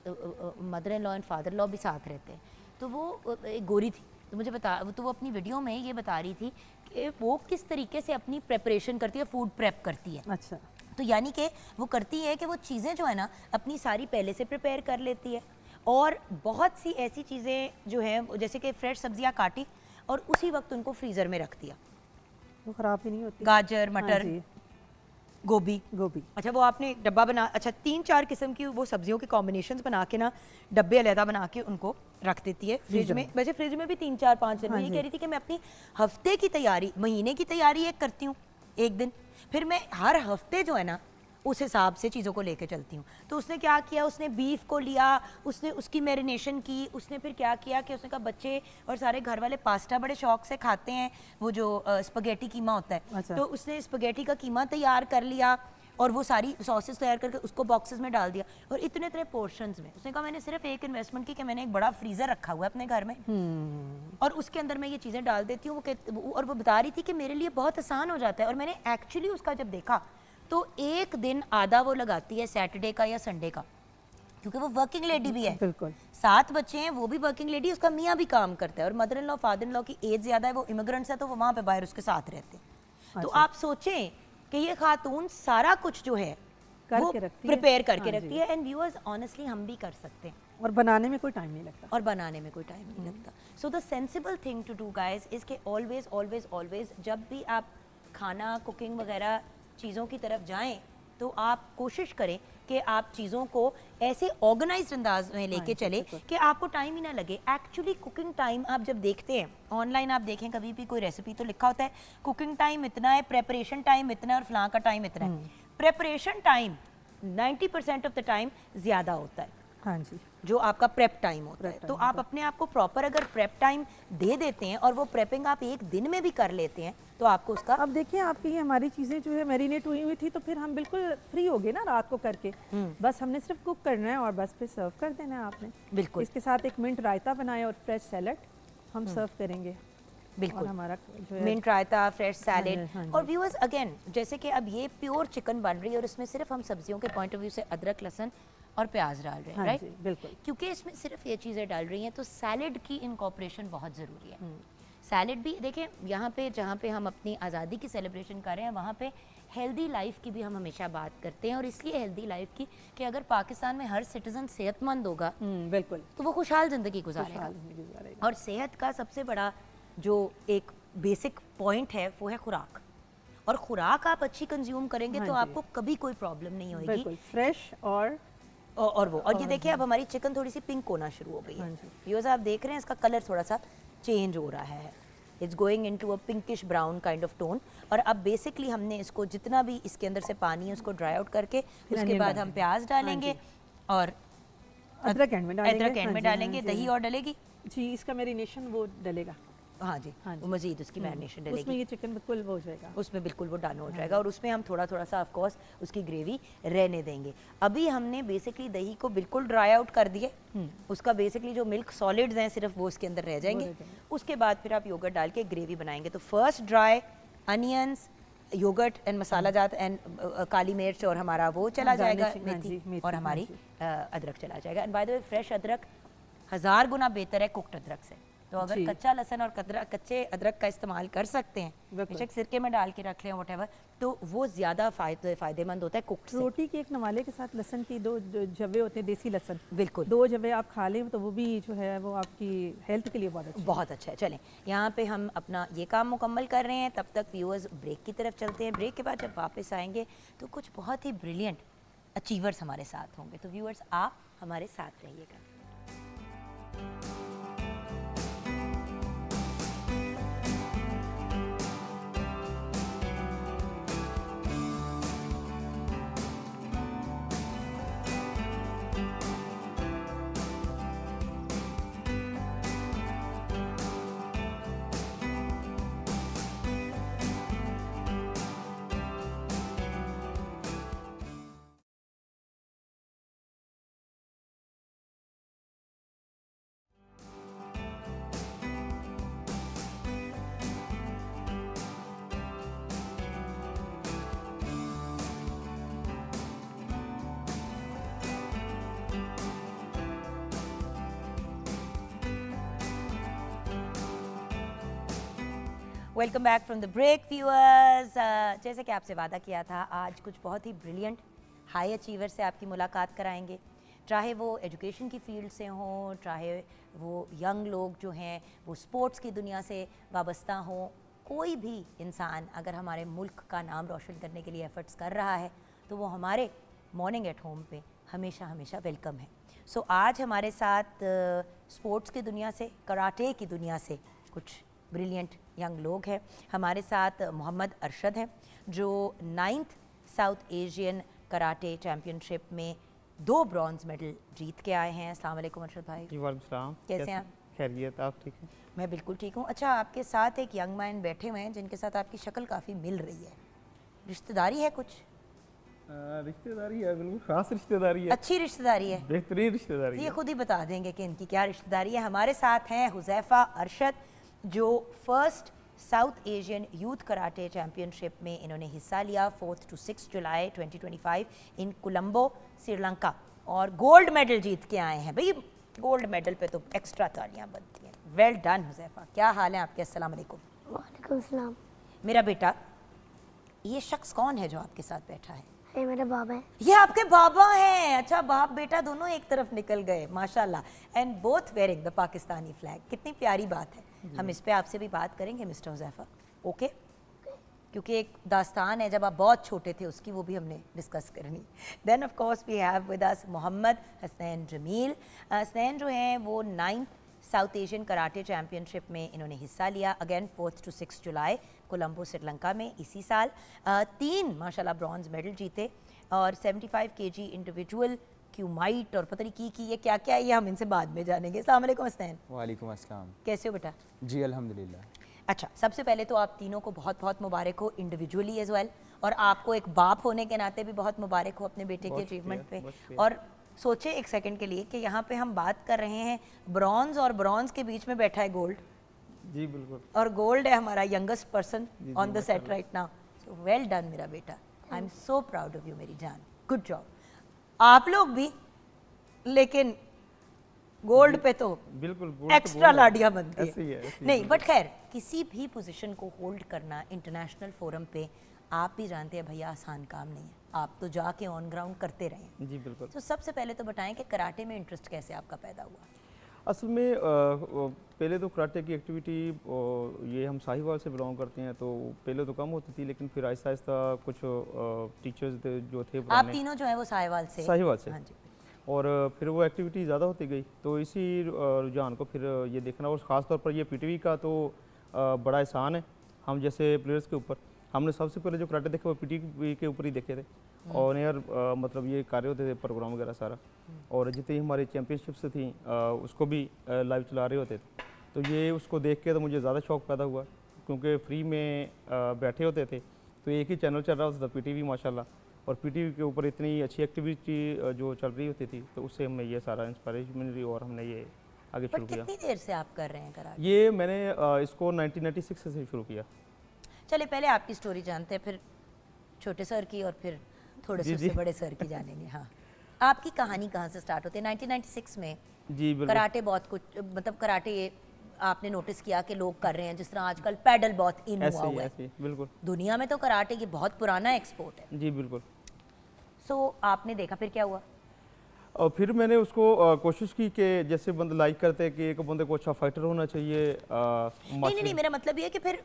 mother in law and father law भी साथ रहते हैं। तो वो एक गोरी थी, तो मुझे तो वो अपनी वीडियो में ये बता रही थी कि वो किस तरीके से अपनी प्रेपरेशन करती है, फूड प्रेप करती है। अच्छा, तो यानी कि वो करती है कि वो चीज़ें जो है ना अपनी सारी पहले से प्रिपेयर कर लेती है, और बहुत सी ऐसी चीज़ें जो हैं जैसे कि फ्रेश सब्जियां काटी और उसी वक्त उनको फ्रीज़र में रख दिया, वो ख़राब ही नहीं होती। गाजर, हाँ मटर, जी, गोभी। गोभी। अच्छा, वो आपने एक डब्बा बना, अच्छा 3-4 किस्म की वो सब्जियों के कॉम्बिनेशंस बना के ना डब्बे अलहदा बना के उनको रख देती है फ्रिज में। वैसे फ्रिज में भी 3-4-5 दिन। हाँ ये जी। कह रही थी कि मैं अपनी हफ्ते की तैयारी, महीने की तैयारी एक करती हूँ एक दिन, फिर मैं हर हफ्ते जो है ना उस हिसाब से चीज़ों को लेके चलती हूँ। तो उसने क्या किया, उसने बीफ को लिया, उसने उसकी मैरिनेशन की, उसने फिर क्या किया कि उसने कहा बच्चे और सारे घर वाले पास्ता बड़े शौक से खाते हैं, वो जो स्पगेटी कीमा होता है। अच्छा। तो उसने स्पगेटी का कीमा तैयार कर लिया और वो सारी सॉसेस तैयार करके उसको बॉक्सेस में डाल दिया, और इतने इतने पोर्शंस में। उसने कहा मैंने सिर्फ एक इन्वेस्टमेंट की कि मैंने एक बड़ा फ्रीज़र रखा हुआ है अपने घर में, और उसके अंदर मैं ये चीज़ें डाल देती हूँ। और वो बता रही थी कि मेरे लिए बहुत आसान हो जाता है। और मैंने एक्चुअली उसका जब देखा तो एक दिन आधा वो लगाती है सैटरडे का या संडे का, क्योंकि वो वर्किंग लेडी भी है, बिल्कुल। 7 बच्चे हैं, वो भी वर्किंग लेडी, उसका मियाँ भी काम करता है, और mother in law father in law की एज ज़्यादा है, वो इमिग्रेंट्स है, तो वो वहाँ पे बाहर उसके साथ रहते हैं। तो अच्छा। आप सोचें कि ये खातून सारा कुछ जो है वो करके रखती है। प्रिपेयर करके हाँ रखती जी। है। एंड व्यूअर्स ऑनेस्टली हम भी कर सकते हैं, और बनाने में कोई टाइम नहीं लगता। और बनाने में कोई टाइम नहीं लगता। So the sensible thing to do guys is के ऑलवेज ऑलवेज ऑलवेज जब भी आप खाना, कुकिंग वगैरह चीज़ों की तरफ जाएं तो आप कोशिश करें कि आप चीज़ों को ऐसे ऑर्गेनाइज्ड अंदाज में लेके चले कि आपको टाइम ही ना लगे। एक्चुअली कुकिंग टाइम आप जब देखते हैं ऑनलाइन, आप देखें कभी भी कोई रेसिपी तो लिखा होता है कुकिंग टाइम इतना है, प्रेपरेशन टाइम इतना है, और फलां का टाइम इतना है। Preparation time 90% of the time ज़्यादा होता है, हाँ जी, जो आपका प्रेप टाइम होता है। Prep तो time आप होता अपने आप को प्रॉपर अगर प्रेप टाइम दे देते हैं और वो प्रेपिंग आप एक दिन में भी कर लेते हैं तो आपको उसका अब देखिए आपकी ये हमारी चीज़ें जो है मैरिनेट हुई हुई थी, तो फिर हम बिल्कुल फ्री हो गए ना रात को करके। बस हमने सिर्फ कुक करना है और बस फिर सर्व कर देना है आपने। बिल्कुल इसके साथ एक मिंट रायता बनाया और फ्रेश सैलड हम सर्व करेंगे। और बिल्कुल हमारा जो है मिंट रायता, फ्रेश सैलेड। हाँ जी। और व्यूअर्स अगेन, जैसे कि अब ये प्योर चिकन बन रही है और इसमें सिर्फ हम सब्जियों के पॉइंट ऑफ व्यू से अदरक, लहसुन और प्याज डाल रहे हैं, हाँ राइट? जी, बिल्कुल। क्योंकि इसमें सिर्फ ये चीज़ें डाल रही हैं तो सैलेड की इनकॉर्पोरेशन बहुत ज़रूरी है। सैलेड भी देखें, यहाँ पे जहाँ पे हम अपनी आज़ादी की सेलिब्रेशन कर रहे हैं वहाँ पे हेल्दी लाइफ की भी हम हमेशा बात करते हैं, और इसलिए हेल्दी लाइफ की कि अगर पाकिस्तान में हर सिटीज़न सेहतमंद होगा बिल्कुल तो वो खुशहाल ज़िंदगी गुजारेगा। खुशहाल जिंदगी गुजारेगा। और सेहत का सबसे बड़ा जो एक बेसिक पॉइंट है वो है खुराक, और खुराक आप अच्छी कंज्यूम करेंगे हाँ तो जी। आपको कभी कोई प्रॉब्लम नहीं होगी। बिल्कुल फ्रेश और ये देखिए अब हमारी चिकन थोड़ी सी पिंक होना शुरू हो गई है। हाँ जी। व्यूअर्स आप देख रहे हैं इसका कलर थोड़ा सा चेंज हो रहा है, it's going into a pinkish brown kind of tone. और अब बेसिकली हमने इसको जितना भी इसके अंदर से पानी है उसको ड्राई आउट करके उसके onion बाद हम डालेंगे। प्याज डालेंगे और अदरक एंड में डालेंगे। अदरक एंड हाँ में जी, हाँ डालेंगे, जी। दही और डलेगी। जी, इसका मैरिनेशन वो डलेगा। हाँ जी, हाँ जी। वो मज़ीद उसकी मैरिनेशन डलेगी। उसमें ये चिकन बिल्कुल वो हो जाएगा। उसमें बिल्कुल वो डन हो जाएगा और उसमें हम थोड़ा थोड़ा सा ऑफ कोर्स उसकी ग्रेवी रहने देंगे। अभी हमने बेसिकली दही को बिल्कुल ड्राई आउट कर दिए, उसका बेसिकली जो मिल्क सॉलिड्स हैं सिर्फ वो उसके अंदर रह जाएंगे। रह जाएंगे। उसके बाद फिर आप योगर्ट डाल के ग्रेवी बनाएंगे। तो first dry onions, yogurt and masala जात एंड काली मिर्च और हमारा वो चला जाएगा garnishing, हाँ जी, मेथी मेथी, और हाँ हमारी जी। अदरक चला जाएगा। And by the way fresh अदरक 1000 गुना बेहतर है कुक्ड अदरक से। तो अगर जी। कच्चा लहसुन और कच्चे अदरक का इस्तेमाल कर सकते हैं, बिल्कुल। बेशक सिरके में डाल के रख लें व्हाटएवर, तो वो ज़्यादा फ़ायदेमंद होता है कुक्ड से। रोटी के एक नवाले के साथ लहसुन की दो जो जवे होते हैं, देसी लहसुन, बिल्कुल 2 जवे आप खा लें तो वो भी जो है वो आपकी हेल्थ के लिए बहुत अच्छा है। बहुत अच्छा है। चलें, यहाँ पे हम अपना ये काम मुकम्मल कर रहे हैं, तब तक व्यूअर्स ब्रेक की तरफ चलते हैं। ब्रेक के बाद जब वापस आएंगे तो कुछ बहुत ही ब्रिलियंट अचीवर्स हमारे साथ होंगे। तो व्यूअर्स आप हमारे साथ रहिएगा। Welcome back from the break viewers. जैसे कि आपसे वादा किया था, आज कुछ बहुत ही ब्रिलियंट हाई अचीवर से आपकी मुलाकात कराएंगे। चाहे वो एजुकेशन की फील्ड से हों, चाहे वो यंग लोग जो हैं वो स्पोर्ट्स की दुनिया से वाबस्ता हों, कोई भी इंसान अगर हमारे मुल्क का नाम रोशन करने के लिए एफ़र्ट्स कर रहा है तो वो हमारे मॉर्निंग एट होम पे हमेशा हमेशा वेलकम है। सो आज हमारे साथ स्पोर्ट्स की दुनिया से, कराटे की दुनिया से कुछ ब्रिलियंट यंग लोग हैं। हमारे साथ मोहम्मद अरशद हैं जो 9th south Asian karate championship में 2 ब्रॉन्ज मेडल जीत के आए हैं। अस्सलाम वालेकुम अरशद भाई। जी वालेकुम सलाम। कैसे हैं आप? खैरियत, आप ठीक हैं? मैं बिल्कुल ठीक हूँ। अच्छा, आपके साथ एक यंग मैन बैठे हुए हैं जिनके साथ आपकी शक्ल काफ़ी मिल रही है, रिश्तेदारी है कुछ? रिश्तेदारी है, बिल्कुल खास रिश्तेदारी है, अच्छी रिश्तेदारी है? बेहतरीन रिश्तेदारी ये है। खुद ही बता देंगे कि इनकी क्या रिश्तेदारी है। हमारे साथ हैं हुज़ैफ़ा अरशद जो first south Asian youth karate championship में इन्होंने हिस्सा लिया 4 to 6 जुलाई 2025 इन कोलंबो, श्रीलंका, और गोल्ड मेडल जीत के आए हैं। भाई गोल्ड मेडल पे तो एक्स्ट्रा तालियां बनती हैं। वेल डन हुज़ैफ़ा, क्या हाल है आपके? अस्सलाम वालेकुम। वालेकुम सलाम। मेरा बेटा, ये शख्स कौन है जो आपके साथ बैठा है? ये मेरे बाबा हैं। ये आपके बाबा हैं? अच्छा, बाप बेटा दोनों एक तरफ निकल गए, माशाल्लाह। And both wearing the Pakistani flag. कितनी प्यारी बात है। हम इस पे आपसे भी बात करेंगे मिस्टर हुज़ैफ़ा, ओके? क्योंकि एक दास्तान है जब आप बहुत छोटे थे, उसकी वो भी हमने डिस्कस करनी। Then of course we have with us Mohammad Hasnain Jameel. Hasnain जो हैं वो 9th south Asian karate championship में इन्होंने हिस्सा लिया, अगेन 4 to 6 जुलाई कोलंबो, श्रीलंका में इसी साल। 3 माशाल्लाह ब्रॉन्ज मेडल जीते और 75 kg इंडिविजुअल क्यूमाइट और पता नहीं की ये क्या क्या है, ये हम इनसे बाद में जानेंगे। अस्सलाम वालेकुम हसनैन। वालेकुम अस्सलाम। कैसे हो बेटा? जी अल्हम्दुलिल्लाह। अच्छा, सबसे पहले तो आप तीनों को बहुत बहुत मुबारक हो इंडिविजुअली एज वेल, और आपको एक बाप होने के नाते भी बहुत मुबारक हो अपने बेटे की अचीवमेंट पे। और सोचे एक सेकंड के लिए कि यहाँ पे हम बात कर रहे हैं ब्रॉन्ज, और ब्रॉन्ज के बीच में बैठा है गोल्ड, जी बिल्कुल। और गोल्ड है हमारा youngest person on the set right now. So well done मेरा बेटा, I am so proud of you मेरी जान, गुड जॉब। आप लोग भी, लेकिन गोल्ड पे तो बिल्कुल gold एक्स्ट्रा तो gold है। लाडियां बनती ऐसे ही है, ऐसे ही नहीं, है। बट खैर किसी भी पोजीशन को होल्ड करना इंटरनेशनल फोरम पे, आप भी जानते हैं भैया, आसान काम नहीं है। आप तो जाके ऑन ग्राउंड करते रहे। जी बिल्कुल। तो सबसे पहले तो बताएं कि कराटे में इंटरेस्ट कैसे आपका पैदा हुआ? असल में पहले तो कराटे की एक्टिविटी, ये हम साहिवाल से बिलोंग करते हैं, तो पहले तो कम होती थी, लेकिन फिर आहिस्ता आहिस्ता कुछ टीचर्स जो थे आप पुराने, तीनों जो है वो साहिवाल से? साहिवाल से। हाँ जी। और फिर वो एक्टिविटी ज़्यादा होती गई, तो इसी रुझान को फिर ये देखना, और ख़ास तौर पर ये पीटीवी का तो बड़ा एहसान है हम जैसे प्लेयर्स के ऊपर। हमने सबसे पहले जो कराटे देखे वो पीटीवी के ऊपर ही देखे थे, और यार मतलब ये कार्य होते थे प्रोग्राम वगैरह सारा, और जितनी हमारी चैम्पियनशिप्स थी उसको भी लाइव चला रहे होते थे। तो ये उसको देख के तो मुझे ज़्यादा शौक पैदा हुआ, क्योंकि फ्री में बैठे होते थे तो एक ही चैनल चल रहा होता था, पीटीवी माशाल्लाह, और पीटीवी के ऊपर इतनी अच्छी एक्टिविटी जो चल रही होती थी, तो उससे हमें ये सारा इंस्पायरेशन मिली और हमने ये आगे शुरू बट किया। कितनी देर से आप कर रहे हैं कराटे? ये मैंने इसको 1996 से शुरू किया। चलिए पहले आपकी स्टोरी जानते हैं, फिर छोटे सर की और फिर थोड़े से उससे बड़े सर की जानेंगे। हाँ, आपकी कहानी कहाँ से स्टार्ट होती है? 1996 में जी बिल्कुल। कराटे बहुत कुछ, मतलब कराटे आपने नोटिस किया कि लोग कर रहे हैं, जिस तरह आजकल पैडल बहुत इन हुआ हुआ है। ऐसे ही बिल्कुल। दुनिया में तो कराटे की बहुत पुराना एक्सपोर्ट है। जी बिल्कुल। सो आपने देखा, फिर क्या हुआ? और फिर मैंने उसको कोशिश की कि जैसे बंदे लाइक करते हैं कि एक बंदे को अच्छा फाइटर होना चाहिए। नहीं, मेरा मतलब ये है कि फिर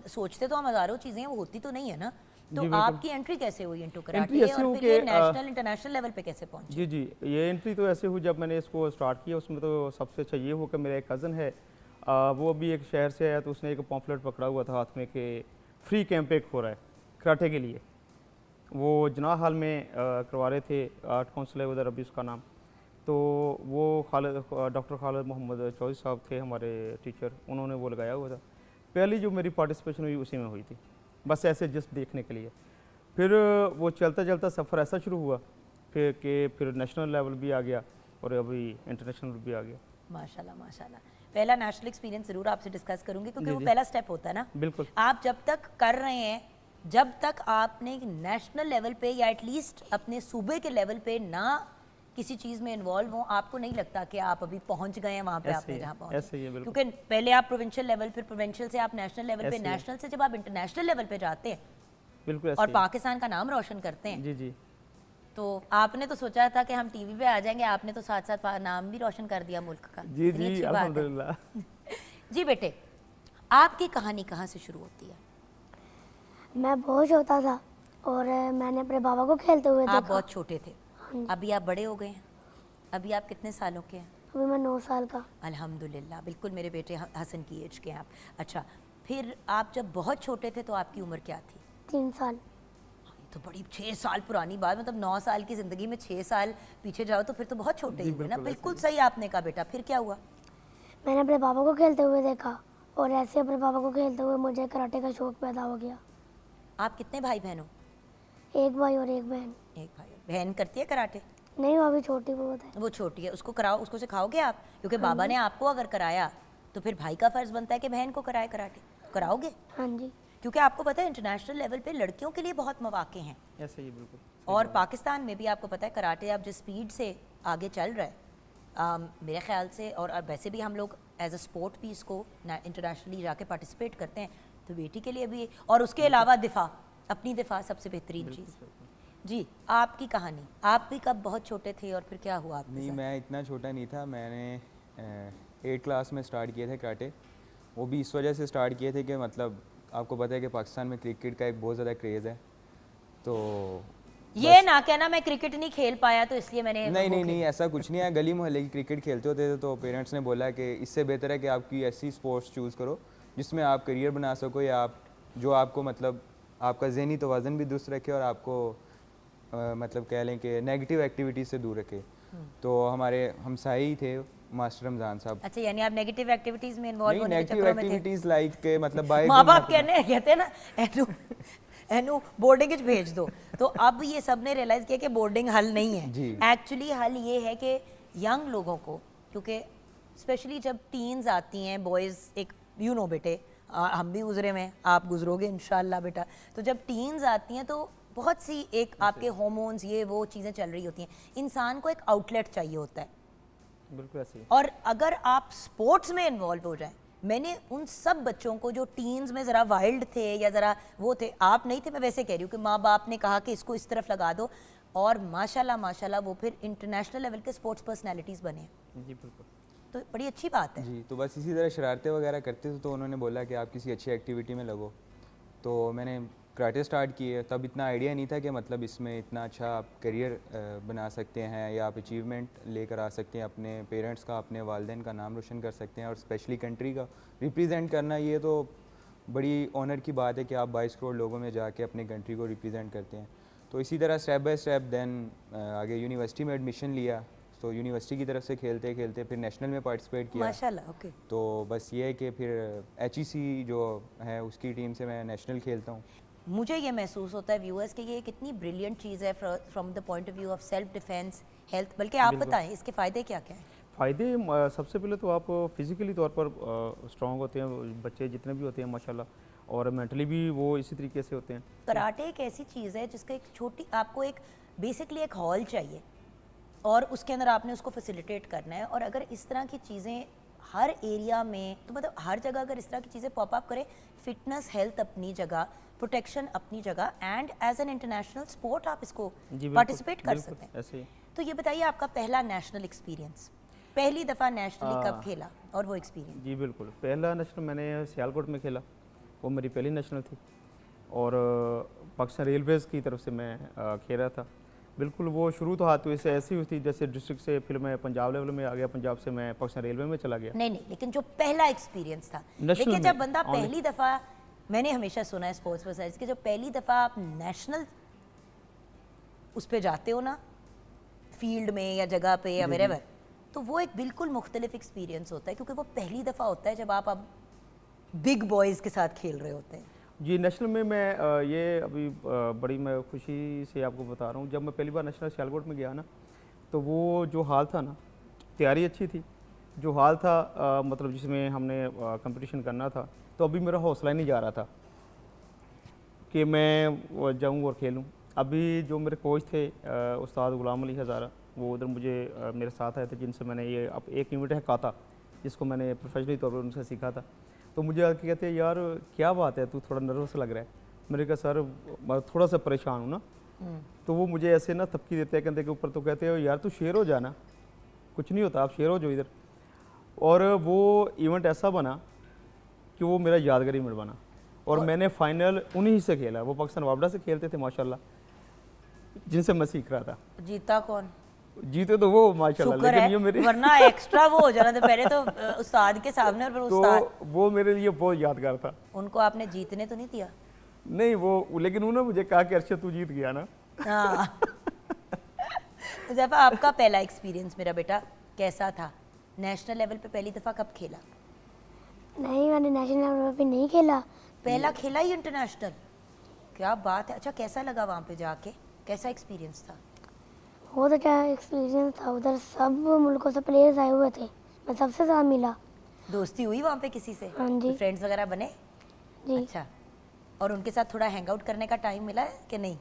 सोचते तो हम हजारों चीजें हैं, वो होती तो नहीं है ना। तो आपकी एंट्री कैसे हुई इनटू कराटे ऐसे और हुई फिर ये कि, नेशनल इंटरनेशनल लेवल पे कैसे पहुंचे? जी जी, ये एंट्री तो ऐसे हुई जब मैंने इसको स्टार्ट किया। उसमें तो सबसे अच्छा ये हुआ कि मेरा एक कज़न है, वो अभी एक शहर से आया, तो उसने एक पॉम्फलेट पकड़ा हुआ था हाथ में कि फ्री कैंप एक हो रहा है कराटे के लिए। वो जना हाल में करवा रहे थे, आर्ट काउंसिल है उधर अभी उसका नाम। तो वो डॉक्टर खालिद मोहम्मद चौधरी साहब थे हमारे टीचर, उन्होंने वो लगाया हुआ था। पहली जो मेरी पार्टिसिपेशन हुई उसी में हुई थी, बस ऐसे जस्ट देखने के लिए। फिर वो चलता चलता सफ़र ऐसा शुरू हुआ फिर नेशनल लेवल भी आ गया और अभी इंटरनेशनल भी आ गया। माशाल्लाह माशाल्लाह। पहला नेशनल एक्सपीरियंस ज़रूर आपसे डिस्कस करूंगी, क्योंकि जी, वो जी। पहला स्टेप होता है ना। बिल्कुल। आप जब तक कर रहे हैं, जब तक आपने नेशनल लेवल पे या एटलीस्ट अपने सूबे के लेवल पे ना किसी चीज़ में इन्वॉल्व हो, आपको नहीं लगता कि आप अभी पहुंच गए हैं वहाँ पे ऐसे आपने ही है, जहाँ ऐसे ही है, पहुँचे। बिल्कुल। क्योंकि पहले आप प्रोविंशियल लेवल, फिर प्रोविंशियल से आप नेशनल लेवल पे, ऐसे ही है। नेशनल से जब आप इंटरनेशनल लेवल पे जाते हैं बिल्कुल ऐसे और ही है। पाकिस्तान का नाम रोशन करते हैं, जी जी। तो आपने तो सोचा था कि हम टीवी पे आ जाएंगे, आपने तो साथ साथ नाम भी रोशन कर दिया मुल्क का। जी कितनी जी, अच्छी बात है। अल्हम्दुलिल्लाह। जी बेटे, आपकी कहानी कहाँ से शुरू होती है? मैं बहुत छोटा था और मैंने अपने बाबा को खेलते हुए आप देखा। बहुत छोटे थे, अभी आप बड़े हो गए हैं। अभी आप कितने सालों के हैं? अभी मैं 9 साल का। अल्हम्दुलिल्लाह, बिल्कुल मेरे बेटे हसन की एज के हैं आप। अच्छा, फिर आप जब बहुत छोटे थे तो आपकी उम्र क्या थी? 3 साल। ये तो बड़ी 6 साल पुरानी बात, मतलब 9 साल की ज़िंदगी में 6 साल पीछे जाओ तो फिर तो बहुत छोटे ही हुए ना। बिल्कुल सही आपने कहा बेटा। फिर क्या हुआ? मैंने अपने पापा को खेलते हुए देखा और ऐसे अपने पापा को खेलते हुए मुझे कराटे का शौक पैदा हो गया। आप कितने भाई बहन हो? एक भाई और एक बहन। एक भाई। बहन करती है कराटे? नहीं, वो अभी छोटी बहुत है। वो छोटी है, उसको कराओ, उसको सिखाओगे आप? क्योंकि बाबा ने आपको अगर कराया तो फिर भाई का फर्ज बनता है कि बहन को कराए कराटे। कराओगे? हाँ जी। क्योंकि आपको पता है इंटरनेशनल लेवल पे लड़कियों के लिए बहुत मौके हैं, ऐसे ही बिल्कुल। और पाकिस्तान में भी आपको पता है कराटे अब जिस स्पीड से आगे चल रहा है, मेरे ख्याल से, और वैसे भी हम लोग एज अ स्पोर्ट भी इसको इंटरनेशनली जाके पार्टिसिपेट करते हैं, तो बेटी के लिए भी, और उसके अलावा दिफा, अपनी दिफा सबसे बेहतरीन चीज़। जी, आपकी कहानी, आप भी कब बहुत छोटे थे और फिर क्या हुआ आपके नहीं, साथ? मैं इतना छोटा नहीं था। मैंने 8 क्लास में स्टार्ट किए थे कराटे। वो भी इस वजह से स्टार्ट किए थे कि मतलब आपको पता है कि पाकिस्तान में क्रिकेट का एक बहुत ज़्यादा क्रेज़ है। तो ये ना कहना मैं क्रिकेट नहीं खेल पाया तो इसलिए मैंने नहीं, ऐसा कुछ नहीं है। गली मोहल्ले की क्रिकेट खेलते होते थे, तो पेरेंट्स ने बोला कि इससे बेहतर है कि आपकी ऐसी स्पोर्ट्स चूज़ करो जिसमें आप करियर बना सको, या आप जो आपको मतलब आपका ज़हनी तवाज़ुन भी दुरुस्त रखे और आपको मतलब कह लें कि नेगेटिव एक्टिविटीज़ से दूर रखे। तो हमारे हमसाए ही थे मास्टर रमज़ान साहब। अच्छा, यानी आप नेगेटिव एक्टिविटीज में इन्वॉल्व नहीं, होने के नेगेटिव चक्कर में थे? एक्टिविटीज़ लाइक के मतलब बाय माँ बाप कहते हैं ना एनु बोर्डिंग में भेज दो, तो अब ये सब ने रियलाइज किया कि बोर्डिंग हल नहीं है। जी। एक्चुअली हल ये है कि यंग लोगों को, क्योंकि स्पेशली जब टीन्स आती हैं, बॉयज़, एक यू नो बेटे, हम भी गुजरे में, आप गुजरोगे इंशाल्लाह बेटा, तो जब टीन्स आती हैं तो बहुत सी एक आपके हार्मोन्स, ये वो चीज़ें चल रही होती हैं, इंसान को एक आउटलेट चाहिए होता है। बिल्कुल ऐसे ही। और अगर आप स्पोर्ट्स में इन्वॉल्व हो जाएं, मैंने उन सब बच्चों को जो टीन्स में ज़रा वाइल्ड थे या ज़रा वो थे, आप नहीं थे, मैं वैसे कह रही हूँ कि माँ बाप ने कहा कि इसको इस तरफ लगा दो, और माशाल्लाह माशाल्लाह वो फिर इंटरनेशनल लेवल के स्पोर्ट्स पर्सनैलिटीज़ बने हैं। जी बिल्कुल। तो बड़ी अच्छी बात है। जी। तो बस इसी तरह शरारतें वगैरह करते थे, तो उन्होंने बोला कि आप किसी अच्छी एक्टिविटी में लगो। तो मैंने कराटे स्टार्ट किए। तब इतना आइडिया नहीं था कि मतलब इसमें इतना अच्छा आप करियर बना सकते हैं, या आप अचीवमेंट लेकर आ सकते हैं, अपने पेरेंट्स का, अपने वालिदैन का नाम रोशन कर सकते हैं, और स्पेशली कंट्री का रिप्रेजेंट करना, ये तो बड़ी ऑनर की बात है कि आप 22 करोड़ लोगों में जाके अपने कंट्री को रिप्रेजेंट करते हैं। तो इसी तरह स्टेप बाय स्टेप देन आगे यूनिवर्सिटी में एडमिशन लिया, तो यूनिवर्सिटी की तरफ से खेलते खेलते फिर नेशनल में पार्टिसिपेट किया। माशाल्लाह, ओके। तो बस ये है कि फिर HEC जो है उसकी टीम से मैं नेशनल खेलता हूँ। मुझे ये महसूस होता है व्यूअर्स कि ये कितनी ब्रिलियंट चीज़ है from the point of view of self defence, health. बल्कि आप बताएं इसके फ़ायदे क्या क्या हैं? फ़ायदे सबसे पहले तो आप फिज़िकली तौर पर स्ट्रॉन्ग होते हैं, बच्चे जितने भी होते हैं माशाल्लाह, और मेंटली भी वो इसी तरीके से होते हैं। कराटे एक ऐसी चीज़ है जिसका एक छोटी आपको एक बेसिकली एक हॉल चाहिए और उसके अंदर आपने उसको फैसिलिटेट करना है। और अगर इस तरह की चीज़ें हर एरिया में, तो मतलब हर जगह अगर इस तरह की चीज़ें पॉप अप करें, फिटनेस हेल्थ अपनी जगह, प्रोटेक्शन अपनी जगह, and as an international sport आप इसको बिल्कुल, पार्टिसिपेट कर बिल्कुल, सकते हैं। ऐसे ही। तो ये बताइए आपका पहला नेशनल एक्सपीरियंस, पहली दफ़ा नेशनली कब खेला और वो एक्सपीरियंस? जी बिल्कुल, पहला नेशनल मैंने सियालकोट में खेला, वो मेरी पहली नेशनल थी। और पाकिस्तान रेलवेज़ की तरफ से मैं खेल रहा था। बिल्कुल वो शुरू तो हाथ से ऐसी हुई थी जैसे डिस्ट्रिक्ट से फिर मैं पंजाब लेवल में आ गया, पंजाब से मैं पाकिस्तान रेलवे में चला गया। नहीं, लेकिन जो पहला एक्सपीरियंस था, नेशनल देखिए जब में, बंदा only। पहली दफ़ा, मैंने हमेशा सुना है स्पोर्ट्स पर्सनैलिटीज़ कि जब पहली दफ़ा आप नेशनल उस पे जाते हो ना, फील्ड में या जगह पे या वेरेवर, तो वो एक बिल्कुल मुख्तलिफ एक्सपीरियंस होता है, क्योंकि वो पहली दफ़ा होता है जब आप अब बिग बॉयज़ के साथ खेल रहे होते हैं। जी नेशनल में मैं ये अभी बड़ी मैं खुशी से आपको बता रहा हूँ, जब मैं पहली बार नेशनल सियालकोट में गया ना, तो वो जो हाल था ना, तैयारी अच्छी थी, जो हाल था मतलब जिसमें हमने कंपटीशन करना था, तो अभी मेरा हौसला ही नहीं जा रहा था कि मैं जाऊँ और खेलूँ। अभी जो मेरे कोच थे उस्ताद गुलाम अली हज़ारा, वो उधर मुझे मेरे साथ आए थे, जिनसे मैंने ये अब एक इवेंट है काता, जिसको मैंने प्रोफेशनली तौर पर उनसे सीखा था। तो मुझे आके कहते हैं यार क्या बात है, तू थोड़ा नर्वस लग रहा है। मैंने कहा सर मैं थोड़ा सा परेशान हूँ ना। तो वो मुझे ऐसे ना थपकी देते हैं कंधे के ऊपर, तो कहते हो यार तू शेर हो जाना, कुछ नहीं होता, आप शेर हो जो इधर। और वो इवेंट ऐसा बना कि वो मेरा यादगारी इवेंट बना, और मैंने फाइनल उन्हीं से खेला। वो पाकिस्तान वापडा से खेलते थे माशाल्लाह, जिनसे मैं सीख रहा था। जीता कौन? जीते तो वो माशाल्लाह, शुक्र लेकिन ये है, मेरे वरना एक्स्ट्रा वो हो जाना था पहले तो उस्ताद के सामने, और फिर उस्ताद, तो वो मेरे लिए बहुत यादगार था। उनको आपने जीतने तो नहीं दिया? नहीं वो, लेकिन उन्होंने मुझे कहा कि अर्शद तू जीत गया ना। हाँ। हुज़ैफा आपका पहला एक्सपीरियंस मेरा बेटा कैसा था? नेशनल लेवल पे पहली दफ़ा कब खेला? नहीं, मैंने नेशनल लेवल पे नहीं खेला। पहला खेला ही इंटरनेशनल? क्या बात है। अच्छा कैसा लगा वहाँ पे जाके, कैसा एक्सपीरियंस था? बहुत अच्छा एक्सपीरियंस था। उधर सब मुल्कों से प्लेयर्स आए हुए थे, मैं सबसे साथ मिला। दोस्ती हुई वहाँ पे किसी से? हाँ जी। फ्रेंड्स वगैरह बने? जी। अच्छा, और उनके साथ थोड़ा हैंग आउट करने का टाइम मिला है कि नहीं?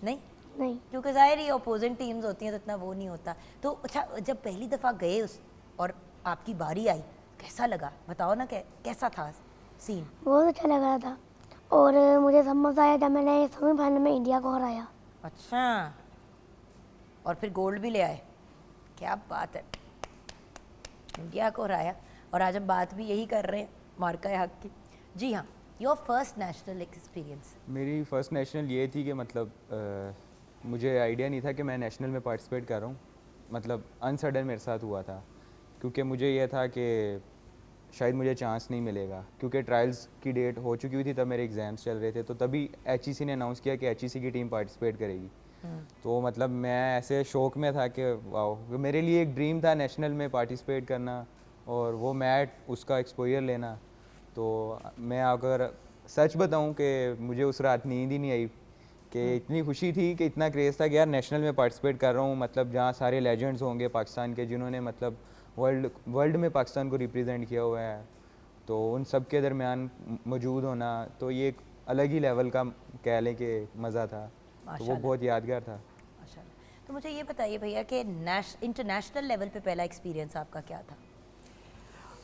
नहीं, नहीं, क्योंकि ज़ाहिर ही अपोजिंग टीम्स होती हैं तो इतना वो नहीं होता। तो अच्छा जब पहली दफ़ा गए उस और आपकी बारी आई, कैसा लगा बताओ ना, कैसा था सीन? बहुत अच्छा लग रहा था। और मुझे सब मज़ा आया जब मैंने सेमीफाइनल में इंडिया को हराया। अच्छा, और फिर गोल्ड भी ले आए, क्या बात है, इंडिया को हराया। और आज हम बात भी यही कर रहे हैं मार्का हक की। जी हाँ, योर फर्स्ट नेशनल एक्सपीरियंस? मेरी फ़र्स्ट नेशनल ये थी कि मतलब मुझे आइडिया नहीं था कि मैं नेशनल में पार्टिसिपेट कर रहा हूँ। मतलब अनसडन मेरे साथ हुआ था, क्योंकि मुझे ये था कि शायद मुझे चांस नहीं मिलेगा, क्योंकि ट्रायल्स की डेट हो चुकी हुई थी, तब मेरे एग्ज़ाम्स चल रहे थे। तो तभी HEC ने अनाउंस किया कि HEC की टीम पार्टिसिपेट करेगी। तो मतलब मैं ऐसे शौक में था कि वाह, मेरे लिए एक ड्रीम था नेशनल में पार्टिसिपेट करना और वो मैट उसका एक्सपोजर लेना। तो मैं अगर सच बताऊं कि मुझे उस रात नींद ही नहीं आई, कि इतनी खुशी थी कि इतना क्रेज़ था कि यार नेशनल में पार्टिसिपेट कर रहा हूँ, मतलब जहाँ सारे लेजेंड्स होंगे पाकिस्तान के, जिन्होंने मतलब वर्ल्ड में पाकिस्तान को रिप्रेजेंट किया हुआ है, तो उन सब के दरमियान मौजूद होना, तो ये एक अलग ही लेवल का कह लें कि मज़ा था। तो वो बहुत यादगार था। माशाल्लाह। तो मुझे ये बताइए भैया कि इंटरनेशनल लेवल पे पहला एक्सपीरियंस आपका क्या था?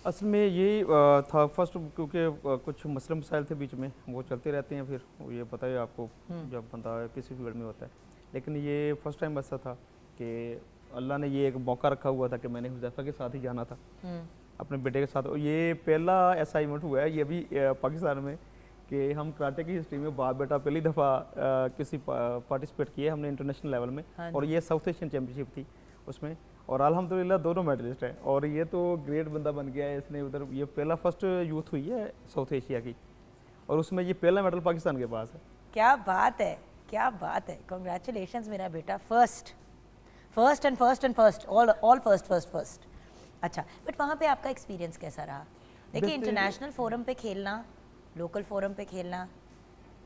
असल में ये था फर्स्ट, क्योंकि कुछ मसले मसाइल थे बीच में, वो चलते रहते हैं, फिर ये पता है आपको जब बंदा किसी फील्ड में होता है। लेकिन ये फर्स्ट टाइम ऐसा था कि अल्लाह ने ये एक मौका रखा हुआ था कि मैंने हुज़ैफा के साथ ही जाना था अपने बेटे के साथ। और ये पहला ऐसा इवेंट हुआ है ये भी पाकिस्तान में कि हम कराटे की हिस्ट्री में बाप बेटा पहली दफ़ा किसी पार्टिसिपेट किए हमने इंटरनेशनल लेवल में। हाँ और ये साउथ एशियन चैम्पियनशिप थी उसमें, और अल्हम्दुलिल्लाह दोनों मेडलिस्ट हैं। और ये तो ग्रेट बंदा बन गया है, इसने उधर ये पहला फर्स्ट यूथ हुई है साउथ एशिया की, और उसमें ये पहला मेडल पाकिस्तान के पास है। क्या बात है, क्या बात है, कॉन्ग्रेचुलेशंस मेरा बेटा, first first and first and first, all first first first. अच्छा, बट वहाँ पे आपका एक्सपीरियंस कैसा रहा? देखिए, इंटरनेशनल फोरम पे खेलना, लोकल फोरम पे खेलना,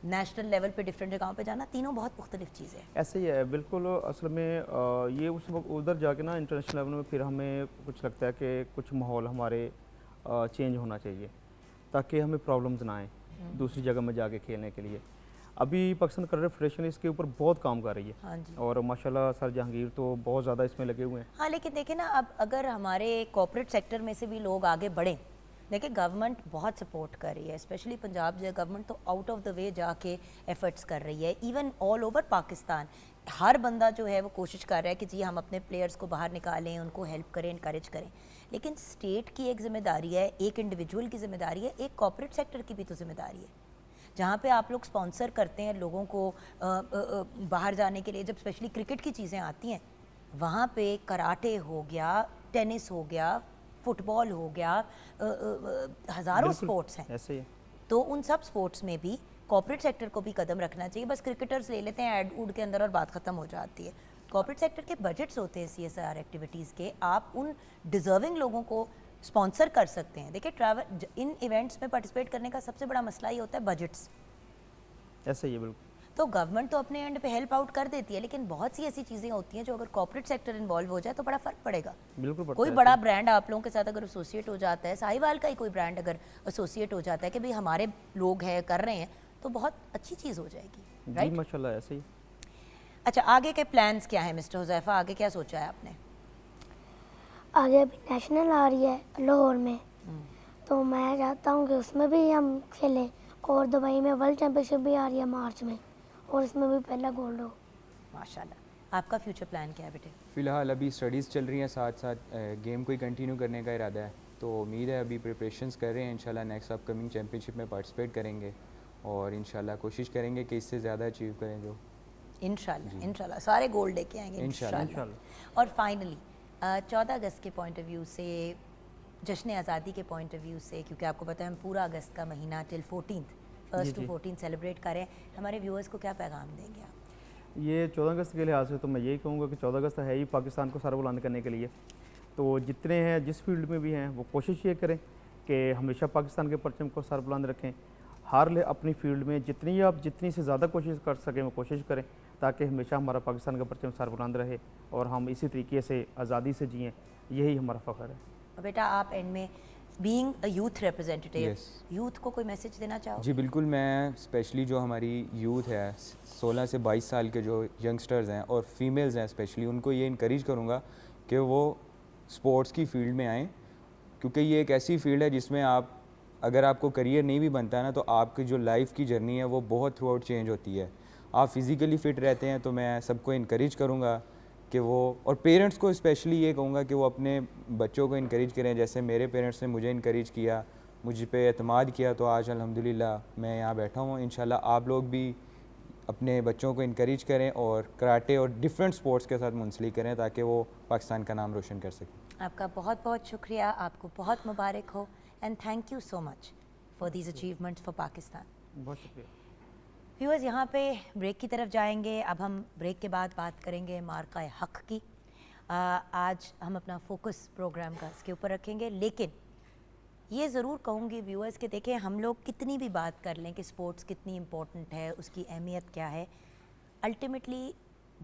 नेशनल लेवल पे डिफरेंट जगहों पे जाना, तीनों बहुत मुख्तलिफ चीज़ें हैं। ऐसे ही है बिल्कुल। असल में ये उस वक्त उधर जाके ना इंटरनेशनल लेवल में फिर हमें कुछ लगता है कि कुछ माहौल हमारे चेंज होना चाहिए ताकि हमें प्रॉब्लम्स ना आए दूसरी जगह में जाके खेलने के लिए। अभी पाकिस्तान क्रिकेट फेडरेशन इसके ऊपर बहुत काम कर रही है। हाँ जी। और माशाल्लाह सर जहांगीर तो बहुत ज़्यादा इसमें लगे हुए हैं। हाँ, लेकिन देखिए ना, अब अगर हमारे कॉर्पोरेट सेक्टर में से भी लोग आगे बढ़ें, देखिए गवर्नमेंट बहुत सपोर्ट कर रही है, स्पेशली पंजाब जो गवर्नमेंट तो आउट ऑफ द वे जाके एफर्ट्स कर रही है। इवन ऑल ओवर पाकिस्तान हर बंदा जो है वो कोशिश कर रहा है कि जी हम अपने प्लेयर्स को बाहर निकालें, उनको हेल्प करें, इनकरेज करें। लेकिन स्टेट की एक जिम्मेदारी है, एक इंडिविजुअल की जिम्मेदारी है, एक कॉर्पोरेट सेक्टर की भी तो जिम्मेदारी है। जहाँ पे आप लोग स्पॉन्सर करते हैं लोगों को बाहर जाने के लिए, जब स्पेशली क्रिकेट की चीज़ें आती हैं, वहाँ पे कराटे हो गया, टेनिस हो गया, फुटबॉल हो गया, हज़ारों स्पोर्ट्स हैं। ऐसे ही तो उन सब स्पोर्ट्स में भी कॉर्पोरेट सेक्टर को भी कदम रखना चाहिए। बस क्रिकेटर्स ले लेते हैं ऐड उड के अंदर और बात ख़त्म हो जाती है। कॉर्पोरेट सेक्टर के बजट्स होते हैं CSR एक्टिविटीज़ के, आप उन डिज़र्विंग लोगों को स्पॉन्सर कर सकते हैं। देखिए, ट्रैवल इन इवेंट्स में पार्टिसिपेट करने का सबसे बड़ा मसला ये होता है बजट्स। ऐसे ही है बिल्कुल। तो गवर्नमेंट तो अपने एंड पे हेल्प आउट कर देती है, लेकिन बहुत सी ऐसी चीज़ें होती हैं जो अगर कॉर्पोरेट सेक्टर इन्वॉल्व हो जाए तो बड़ा फ़र्क पड़ेगा। बिल्कुल पड़ता कोई है। बड़ा ब्रांड आप लोगों के साथ अगर एसोसिएट हो जाता है, साहिवाल का ही कोई ब्रांड अगर एसोसिएट हो जाता है कि भाई हमारे लोग हैं कर रहे हैं, तो बहुत अच्छी चीज़ हो जाएगी, जी राइट? माशाल्लाह ऐसे ही। अच्छा, आगे के प्लान्स क्या हैं मिस्टर हुज़ैफा? आगे क्या सोचा है आपने? आगे अभी नेशनल आ रही है लाहौर में, तो मैं चाहता हूँ कि उसमें भी हम खेलें। और दुबई में वर्ल्ड चैम्पियनशिप भी आ रही है मार्च में, और इसमें भी पहला गोल्ड हो। माशाल्लाह। आपका फ्यूचर प्लान क्या है बेटे? फ़िलहाल अभी स्टडीज़ चल रही हैं, साथ साथ गेम को ही कंटिन्यू करने का इरादा है। तो उम्मीद है अभी प्रिपरेशंस कर रहे हैं, इंशाल्लाह नेक्स्ट अपकमिंग चैम्पियनशिप में पार्टिसिपेट करेंगे और इंशाल्लाह कोशिश करेंगे कि इससे ज़्यादा अचीव करें जो। इंशाल्लाह सारे गोल्ड लेके आएंगे इंशाल्लाह। और फाइनली 14 अगस्त के पॉइंट ऑफ व्यू से, जश्न आज़ादी के पॉइंट ऑफ व्यू से, क्योंकि आपको पता है हम पूरा अगस्त का महीना टिल 14 1 to 14 सेलिब्रेट करें, हमारे व्यूअर्स को क्या पैगाम देंगे आप? ये 14 अगस्त के लिहाज से तो मैं यही कहूँगा कि 14 अगस्त है ही पाकिस्तान को सर बुलंद करने के लिए। तो जितने हैं जिस फील्ड में भी हैं वो कोशिश ये करें कि हमेशा पाकिस्तान के परचम को सर बुलंद रखें। अपनी फील्ड में जितनी से ज़्यादा कोशिश कर सकें वो कोशिश करें, ताकि हमेशा हमारा पाकिस्तान का परचम सर बुलंद रहे और हम इसी तरीके से आज़ादी से जिएँ, यही हमारा फ़ख्र है। बेटा, आप एंड में being a youth representative, youth को कोई मैसेज देना चाहो? जी बिल्कुल, मैं स्पेशली जो हमारी यूथ है 16 से 22 साल के जो यंगस्टर्स हैं और फीमेल्स हैं स्पेशली, उनको ये इनकरेज करूँगा कि वो स्पोर्ट्स की फील्ड में आएँ, क्योंकि ये एक ऐसी फील्ड है जिसमें आप अगर आपको करियर नहीं भी बनता है ना, तो आपकी जो लाइफ की जर्नी है वो बहुत थ्रू आउट चेंज होती है। आप फिज़िकली फ़िट रहते हैं, तो मैं सबको इनकरेज करूँगा कि वो, और पेरेंट्स को स्पेशली ये कहूँगा कि वो अपने बच्चों को इनकरेज करें। जैसे मेरे पेरेंट्स ने मुझे इनकरेज किया, मुझ पे एतमाद किया, तो आज अल्हम्दुलिल्लाह मैं यहाँ बैठा हूँ। इंशाल्लाह आप लोग भी अपने बच्चों को इनकरेज करें और कराटे और डिफरेंट स्पोर्ट्स के साथ मुंसलिक करें, ताकि वो पाकिस्तान का नाम रोशन कर सकें। आपका बहुत बहुत शुक्रिया, आपको बहुत मुबारक हो, and thank you so much for these achievements for Pakistan. बहुत शुक्रिया। व्यूअर्स, यहाँ पे ब्रेक की तरफ जाएंगे। अब हम ब्रेक के बाद बात करेंगे मार्का हक की। आज हम अपना फोकस प्रोग्राम का इसके ऊपर रखेंगे, लेकिन ये ज़रूर कहूँगी व्यूअर्स कि देखें, हम लोग कितनी भी बात कर लें कि स्पोर्ट्स कितनी इम्पोर्टेंट है, उसकी अहमियत क्या है, अल्टीमेटली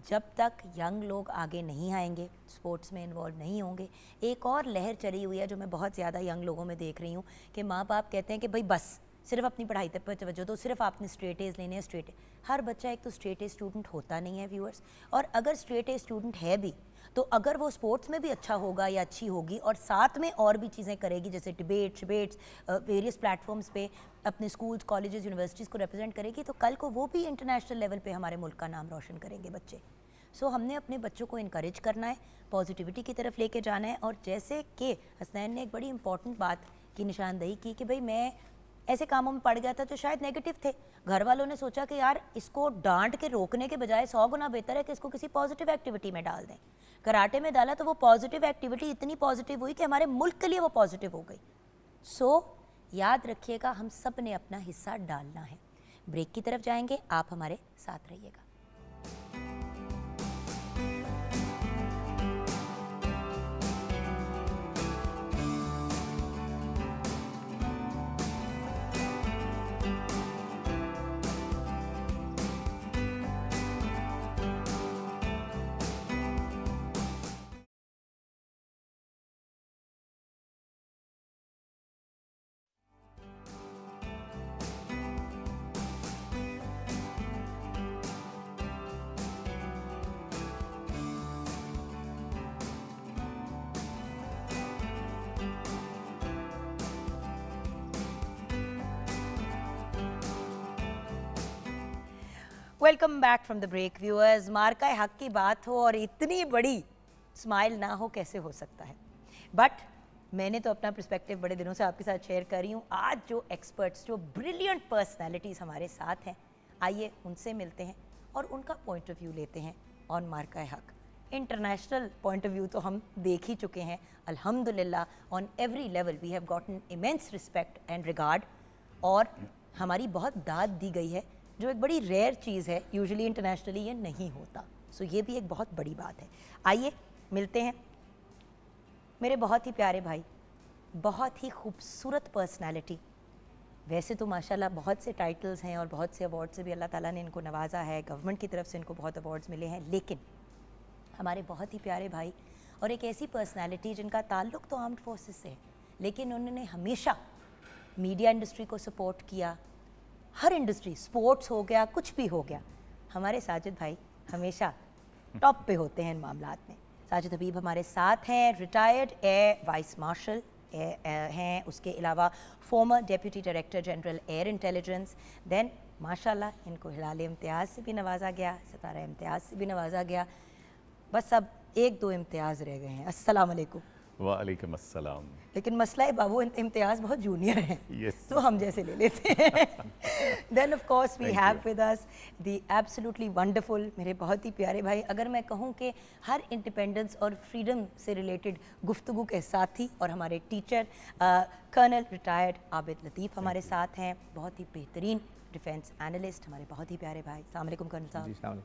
जब तक यंग लोग आगे नहीं आएंगे, स्पोर्ट्स में इन्वॉल्व नहीं होंगे, एक और लहर चली हुई है जो मैं बहुत ज़्यादा यंग लोगों में देख रही हूँ कि माँ बाप कहते हैं कि भाई बस सिर्फ अपनी पढ़ाई तक पर तवज्जो दो, सिर्फ आपने स्ट्रेट एज लेने हैं। स्ट्रेट हर बच्चा एक तो स्ट्रेट एज स्टूडेंट होता नहीं है व्यूअर्स, और अगर स्ट्रेट एज स्टूडेंट है भी तो अगर वो स्पोर्ट्स में भी अच्छा होगा या अच्छी होगी और साथ में और भी चीज़ें करेगी, जैसे डिबेट्स वेरियस प्लेटफॉर्म्स पे अपने स्कूल्स, कॉलेजेस, यूनिवर्सिटीज़ को रिप्रेजेंट करेगी, तो कल को वो भी इंटरनेशनल लेवल पे हमारे मुल्क का नाम रोशन करेंगे बच्चे। सो हमने अपने बच्चों को इनकरेज करना है, पॉजिटिविटी की तरफ लेके जाना है। और जैसे कि हसनैन ने एक बड़ी इंपॉर्टेंट बात की निशानदेही की कि भाई मैं ऐसे कामों में पड़ गया था जो शायद नेगेटिव थे, घर वालों ने सोचा कि यार इसको डांट के रोकने के बजाय 100 गुना बेहतर है कि इसको किसी पॉजिटिव एक्टिविटी में डाल दें। कराटे में डाला तो वो पॉजिटिव एक्टिविटी इतनी पॉजिटिव हुई कि हमारे मुल्क के लिए वो पॉजिटिव हो गई। सो याद रखिएगा, हम सब ने अपना हिस्सा डालना है। ब्रेक की तरफ जाएंगे, आप हमारे साथ रहिएगा। Welcome back from the break viewers. Marka Haq की बात हो और इतनी बड़ी स्माइल ना हो, कैसे हो सकता है? बट मैंने तो अपना पर्सपेक्टिव बड़े दिनों से आपके साथ शेयर कर रही हूँ। आज जो एक्सपर्ट्स, जो ब्रिलियंट पर्सनैलिटीज़ हमारे साथ हैं, आइए उनसे मिलते हैं और उनका पॉइंट ऑफ व्यू लेते हैं ऑन मार्का हक। इंटरनेशनल पॉइंट ऑफ व्यू तो हम देख ही चुके हैं अल्हम्दुलिल्लाह। On every level we have gotten immense respect and regard, और हमारी बहुत दाद दी गई है, जो एक बड़ी रेयर चीज़ है। यूजुअली इंटरनेशनली ये नहीं होता, सो ये भी एक बहुत बड़ी बात है। आइए मिलते हैं मेरे बहुत ही प्यारे भाई, बहुत ही खूबसूरत पर्सनालिटी। वैसे तो माशाल्लाह बहुत से टाइटल्स हैं और बहुत से अवार्ड से भी अल्लाह ताला ने इनको नवाजा है, गवर्नमेंट की तरफ से इनको बहुत अवार्ड्स मिले हैं, लेकिन हमारे बहुत ही प्यारे भाई और एक ऐसी पर्सनालिटी जिनका ताल्लुक़ तो आर्म्ड फोर्सेस से है, लेकिन उन्होंने हमेशा मीडिया इंडस्ट्री को सपोर्ट किया। हर इंडस्ट्री, स्पोर्ट्स हो गया, कुछ भी हो गया, हमारे साजिद भाई हमेशा टॉप पे होते हैं इन मामलात में। साजिद हबीब हमारे साथ हैं, रिटायर्ड एयर वाइस मार्शल हैं, उसके अलावा former deputy director general air intelligence. Then माशाल्लाह इनको हिलाल इम्तियाज़ से भी नवाजा गया, सितारा इम्तियाज़ से भी नवाजा गया। बस अब एक दो इम्तियाज़ रह गए हैं। अस्सलाम वालेकुम। वालेकुम अस्सलाम। लेकिन मसला है बाबू, इम्तियाज़ बहुत जूनियर हैं, Yes. तो हम जैसे ले लेते हैं। Then of course we have with us the absolutely wonderful, मेरे बहुत ही प्यारे भाई। अगर मैं कहूँ कि हर इंडिपेंडेंस और फ्रीडम से रिलेटेड गुफ्तगू के साथी और हमारे teacher colonel retired Abid Latif हमारे साथ हैं, बहुत ही बेहतरीन डिफेंस एनालिस्ट, हमारे बहुत ही प्यारे भाई। अस्सलाम वालेकुम कर्नल साहब।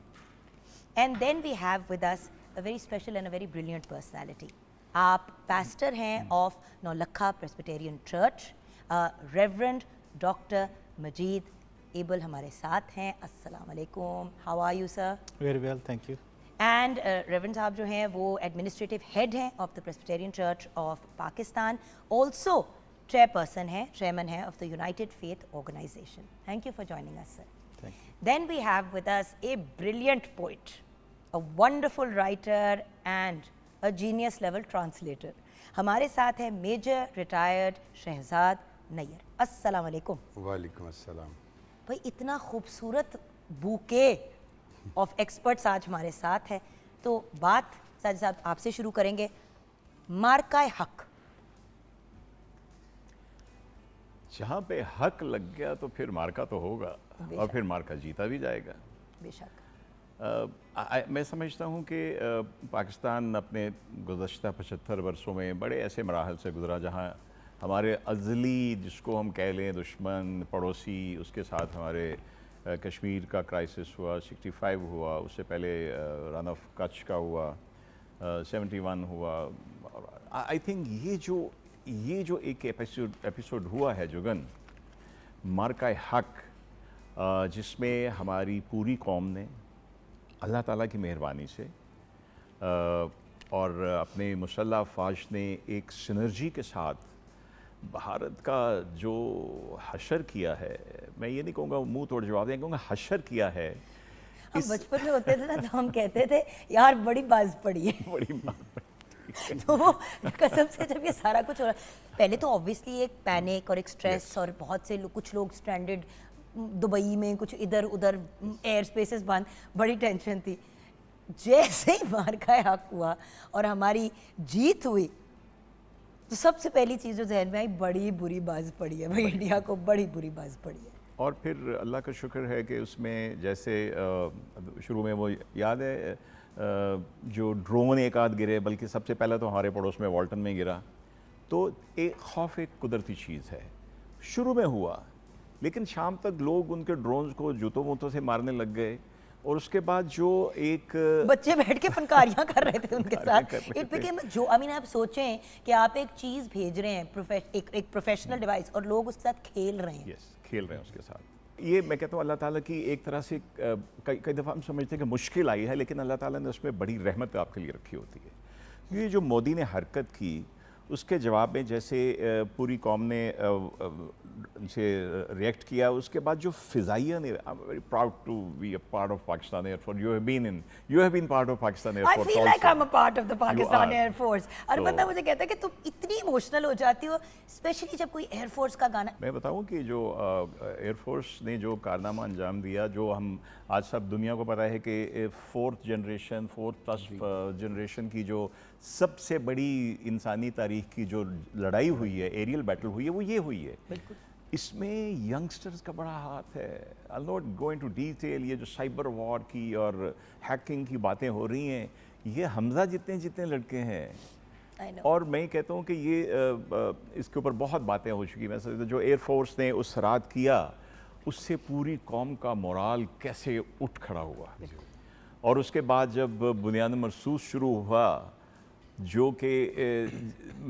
And then we have with us a very special and a very brilliant personality. आप पास्टर हैं of Naulakha Presbyterian church, reverend doctor Majid Abel हमारे साथ हैं। अस्सलाम वालेकुम, how are you sir? Very well, thank you. And reverend साहब जो हैं वो एडमिनिस्ट्रेटिव हेड हैं of the Presbyterian church of Pakistan, also chairperson हैं, चेयरमैन हैं of the united faith organisation. Thank you for joining us sir. Then we have with us a brilliant poet, a wonderful writer and a genius level translator. हमारे साथ है major retired Shahzad Nayyar. अस्सलाम वालेकुम। वालेकुम अस्सलाम। भाई इतना खूबसूरत बूके ऑफ एक्सपर्ट्स आज हमारे साथ है, तो बात साजिद साहब आपसे शुरू करेंगे। मार्का हक, जहाँ पे हक लग गया तो फिर मार्का तो होगा और फिर मार्का जीता भी जाएगा। बेशक मैं समझता हूँ कि पाकिस्तान अपने गुज़श्ता 75 वर्षों में बड़े ऐसे मराहल से गुज़रा जहाँ हमारे अज़ली, जिसको हम कह लें दुश्मन, पड़ोसी, उसके साथ हमारे कश्मीर का क्राइसिस हुआ, 65 हुआ, उससे पहले रन ऑफ कच्छ का हुआ, 71 हुआ। आई थिंक ये जो एक एपिसोड हुआ है जुगन, मार्का हक, जिसमें हमारी पूरी कौम ने अल्लाह ताला की मेहरबानी से और अपने मुसल्लह अफ़वाज ने एक सिनर्जी के साथ भारत का जो हशर किया है, मैं ये नहीं कहूँगा मुंह तोड़ जवाब दें, कहूँगा हशर किया है। हम बचपन में होते थे ना, तो हम कहते थे यार बड़ी बाज पड़ी है। बड़ी बात तो वो कसम से जब ये सारा कुछ हो रहा, पहले तो ऑब्वियसली एक पैनिक और एक स्ट्रेस और बहुत से कुछ लोग स्ट्रैंडेड दुबई में, कुछ इधर उधर एयर स्पेसेस बंद, बड़ी टेंशन थी। जैसे ही मार्का हक हुआ और हमारी जीत हुई, तो सबसे पहली चीज़ जो जहन में आई, बड़ी बुरी बाज पड़ी है भाई, इंडिया को बड़ी बुरी बाज पड़ी है। और फिर अल्लाह का शुक्र है कि उसमें जैसे शुरू में वो याद है जो ड्रोन एक आध गिरे, बल्कि सबसे पहले तो हमारे पड़ोस में वाल्टन में गिरा, तो एक खौफ एक कुदरती चीज़ है, शुरू में हुआ, लेकिन शाम तक लोग उनके ड्रोन्स को जूतों वूतों से मारने लग गए, और उसके बाद जो एक बच्चे बैठ के फनकारियाँ कर रहे थे उनके साथ। इट बिकेम जो, आई मीन आप सोचें कि आप एक चीज़ भेज रहे हैं, एक प्रोफेशनल डिवाइस, और लोग उसके साथ खेल रहे हैं। खेल रहे हैं उसके साथ। ये मैं कहता हूँ अल्लाह ताला की एक तरह से कई दफ़ा हम समझते हैं कि मुश्किल आई है, लेकिन अल्लाह ताला ने उसमें बड़ी रहमत आपके लिए रखी होती है। ये जो मोदी ने हरकत की, उसके जवाब में जैसे पूरी कौम ने से रिएक्ट किया, उसके बाद जो फिजाइया ने, I am very proud to be a part of Pakistan air force. You have been part of Pakistan I air force. feel like I'm a part of the Pakistan are. Air Force. और So- बंदा मुझे कहता है कि तुम इतनी इमोशनल हो जाती हो, स्पेशली जब कोई एयर फोर्स का गाना. मैं बताऊं कि जो एयरफोर्स ने जो कारनामा अंजाम दिया, जो हम आज सब दुनिया को पता है कि फोर्थ प्लस जनरेशन की जो सबसे बड़ी इंसानी तारीख की जो लड़ाई हुई है, एरियल बैटल हुई है, वो ये हुई है. इसमें यंगस्टर्स का बड़ा हाथ है. आई नॉट गो इनटू डिटेल. ये जो साइबर वॉर की और हैकिंग की बातें हो रही हैं, ये हमजा जितने लड़के हैं. I know. और मैं कहता हूँ कि ये इसके ऊपर बहुत बातें हो चुकी. मैं समझता हूँ जो एयरफोर्स ने उस रात किया, उससे पूरी कौम का मोराल कैसे उठ खड़ा हुआ. और उसके बाद जब बुनियाद मरसूस शुरू हुआ, जो कि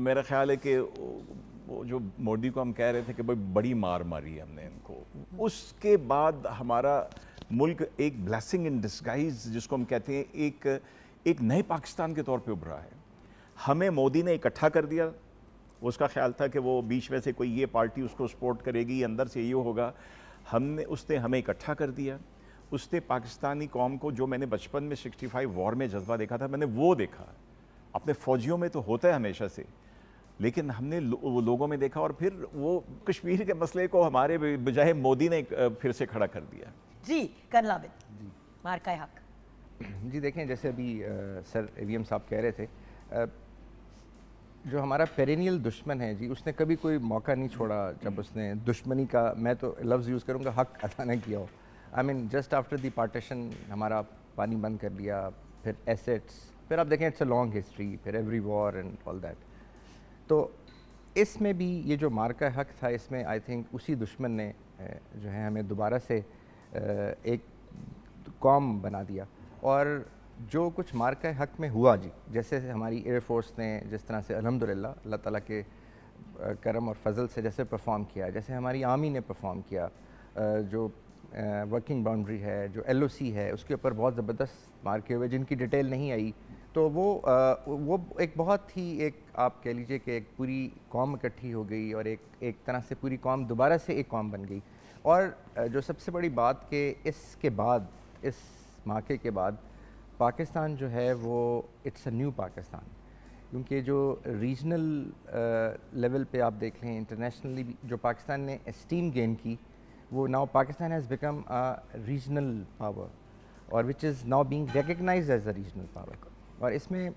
मेरा ख्याल है कि वो जो मोदी को हम कह रहे थे कि भाई बड़ी मार मारी है हमने इनको, उसके बाद हमारा मुल्क एक ब्लेसिंग इन डिस्गाइज, जिसको हम कहते हैं, एक नए पाकिस्तान के तौर पे उभरा है. हमें मोदी ने इकट्ठा कर दिया. उसका ख्याल था कि वो बीच में से कोई ये पार्टी उसको सपोर्ट करेगी, अंदर से ये होगा. उसने हमें इकट्ठा कर दिया. उसने पाकिस्तानी कौम को, जो मैंने बचपन में 65 वॉर में जज्बा देखा था, मैंने वो देखा. अपने फ़ौजियों में तो होता है हमेशा से, लेकिन हमने वो लोगों में देखा. और फिर वो कश्मीर के मसले को हमारे बजाय मोदी ने फिर से खड़ा कर दिया. जी कर्नल आबिद, मार्का हक. जी देखें, जैसे अभी सर एवीएम साहब कह रहे थे, जो हमारा पेरेनियल दुश्मन है जी, उसने कभी कोई मौका नहीं छोड़ा जब उसने दुश्मनी का, मैं तो लफ्ज़ यूज़ करूँगा, हक अदा न किया हो. I mean just after the partition हमारा पानी बंद कर दिया, फिर एसेट्स, फिर आप देखें इट्स अ लॉन्ग हिस्ट्री, फिर every war and all that. तो इसमें भी ये जो मार्का हक था, इसमें आई थिंक उसी दुश्मन ने जो है हमें दोबारा से एक कौम बना दिया. और जो कुछ मार्का हक में हुआ जी, जैसे हमारी एयरफोर्स ने जिस तरह से अल्हम्दुलिल्लाह अल्लाह ताला के करम और फजल से जैसे परफॉर्म किया, जैसे हमारी आर्मी ने परफॉर्म किया, जो वर्किंग बाउंड्री है, जो LOC है, उसके ऊपर बहुत ज़बरदस्त मार के हुए, जिनकी डिटेल नहीं आई, तो वो एक बहुत ही, एक आप कह लीजिए कि एक पूरी कौम इकट्ठी हो गई और एक तरह से पूरी कौम दोबारा से एक कौम बन गई. और जो सबसे बड़ी बात कि इसके बाद, इस मार्के के बाद पाकिस्तान जो है वो इट्स अ न्यू पाकिस्तान. क्योंकि जो रीजनल लेवल पे आप देख लें, इंटरनेशनली जो पाकिस्तान ने एस्टीम गेन की, वो now Pakistan has become a regional power, और which is now being recognised as a regional power. और इसमें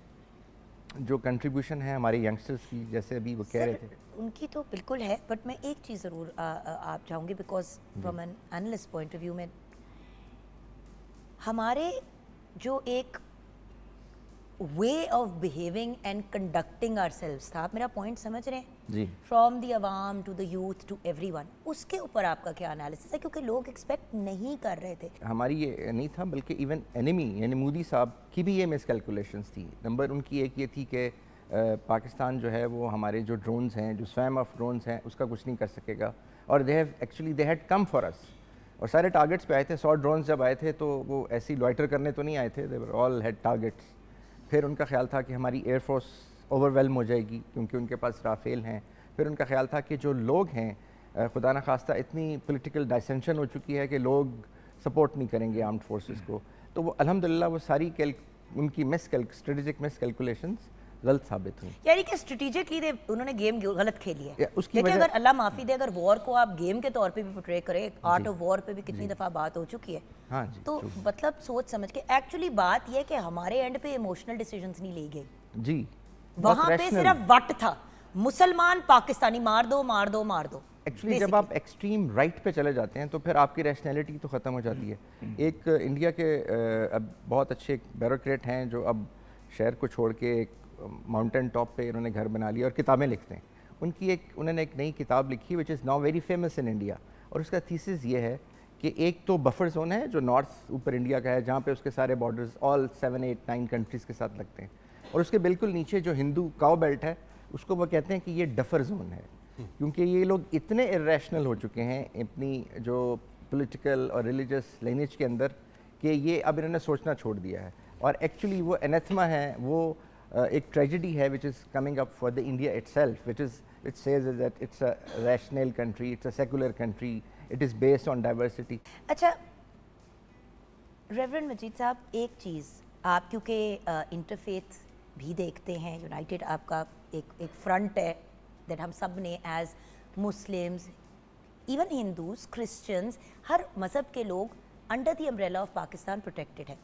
जो कंट्रीब्यूशन है हमारे यंगस्टर्स की, जैसे अभी वो कह रहे थे, उनकी तो बिल्कुल है, बट मैं एक चीज़ ज़रूर आप चाहूँगी, because from an analyst point of view में हमारे जो एक way of behaving and conducting ourselves था, आप मेरा पॉइंट समझ रहे हैं जी, फ्रॉम द अवाम to the youth to everyone, उसके ऊपर आपका क्या एनालिसिस है? क्योंकि लोग एक्सपेक्ट नहीं कर रहे थे. हमारी ये नहीं था, बल्कि इवन एनिमी यानी मोदी साहब की भी ये मिसकैलकुलेशंस थी. नंबर उनकी एक ये थी कि पाकिस्तान जो है वो हमारे जो ड्रोन्स हैं, जो स्वैम ऑफ ड्रोन्स हैं, उसका कुछ नहीं कर सकेगा. और they had come for us, और सारे टारगेट्स पे आए थे. 100 ड्रोन्स जब आए थे तो वो ऐसी लॉइटर करने तो नहीं आए थे, दे वर ऑल हैड टारगेट्स. फिर उनका ख्याल था कि हमारी एयरफोर्स ओवरवेलम हो जाएगी क्योंकि उनके पास राफेल हैं. फिर उनका ख्याल था कि जो लोग हैं, खुदा न खास्ता इतनी पॉलिटिकल डाइसेंशन हो चुकी है कि लोग सपोर्ट नहीं करेंगे आर्म्ड फोर्सेस को. तो वो अल्हम्दुलिल्लाह वो सारी उनकी स्ट्रेटेजिक मिसकैलकुलेशंस गलत साबित हुई. यानी कि स्ट्रेटेजिकली उन्होंने गेम गलत खेली है. उसकी लेकिन वजह- अगर अल्लाह माफ़ी दे, अगर वॉर को आप गेम के तौर पे भी पोर्ट्रे करें, आर्ट ऑफ वॉर पे भी कितनी दफ़ा बात हो चुकी है, हाँ जी, तो मतलब सोच समझ के, एक्चुअली बात यह है कि हमारे एंड पे इमोशनल डिसीजंस नहीं ली गई. जी, वहाँ पे सिर्फ वट था, मुसलमान पाकिस्तानी मार दो मार दो मार दो. एक्चुअली जब आप एक्सट्रीम राइट पे चले जाते हैं तो फिर आपकी रैशनैलिटी तो ख़त्म हो जाती है. एक इंडिया के अब बहुत अच्छे ब्यूरोक्रेट हैं जो अब शहर को छोड़ के एक माउंटेन टॉप पे इन्होंने घर बना लिया और किताबें लिखते हैं. उन्होंने एक नई किताब लिखी विच is now very famous in India, और उसका थीसिस ये है कि एक तो बफर जोन है जो नॉर्थ ऊपर इंडिया का है, जहाँ पे उसके सारे बॉर्डर्स ऑल 7, 8, 9 कंट्रीज़ के साथ लगते हैं, और उसके बिल्कुल नीचे जो हिंदू काउ बेल्ट है उसको वो कहते हैं कि ये डफर जोन है. क्योंकि ये लोग इतने इरेशनल हो चुके हैं अपनी जो पॉलिटिकल और रिलीजियस लिनेज के अंदर कि ये अब इन्होंने सोचना छोड़ दिया है. और एक्चुअली वो एनेथमा है, वो एक ट्रेजेडी है which is coming up for the India itself, which says is that it's a rational country, it's a secular country, it is based on diversity. अच्छा रेवरेंड मजीद साहब, एक चीज़ आप क्योंकि इंटरफेथ भी देखते हैं, यूनाइटेड आपका एक फ्रंट है दैट हम सब ने as Muslims, even Hindus, Christians, हर मज़हब के लोग under the umbrella of Pakistan protected है।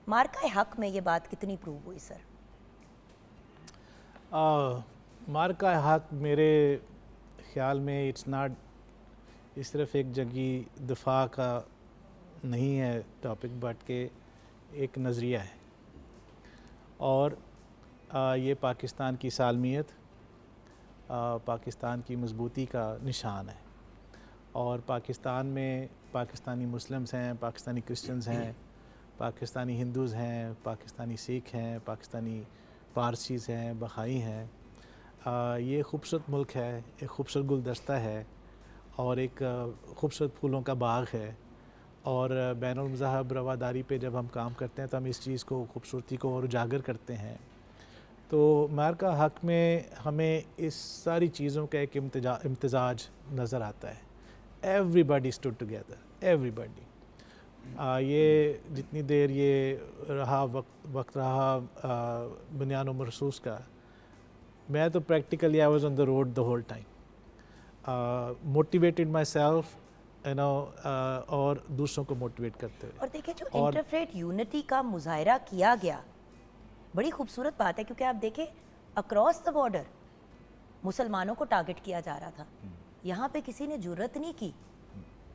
मार्का हक में ये बात कितनी प्रूव हुई सर? मार्का हक मेरे ख़्याल में इट्स नॉट, इस सिर्फ एक जंगी दिफा का नहीं है टॉपिक, बट के एक नज़रिया है और ये पाकिस्तान की सालमियत, पाकिस्तान की मजबूती का निशान है। और पाकिस्तान में पाकिस्तानी मुस्लिम्स हैं, पाकिस्तानी क्रिश्चियंस हैं, पाकिस्तानी हिंदूज़ हैं, पाकिस्तानी सिख हैं, पाकिस्तानी पारसीज़ हैं, बहाई हैं। ये खूबसूरत मुल्क है, एक खूबसूरत गुलदस्ता है और एक खूबसूरत फूलों का बाग है। और बैनुल मज़हब रवादारी पे जब हम काम करते हैं तो हम इस चीज़ को, खूबसूरती को और उजागर करते हैं। तो मार्का हक में हमें इस सारी चीज़ों का एक इम्तिजाज नज़र आता है। Everybody stood together, everybody. ये जितनी देर ये रहा वक्त रहा बुनियान व महसूस का, मैं तो practically I was on the road the whole time, motivated myself, you know, और दूसरों को मोटिवेट करते हुए। और देखिए जो इंटरफेथ यूनिटी का मुजाहरा किया गया, बड़ी खूबसूरत बात है, क्योंकि आप देखें अक्रॉस द बॉर्डर मुसलमानों को टारगेट किया जा रहा था। यहाँ पे किसी ने जुर्रत नहीं की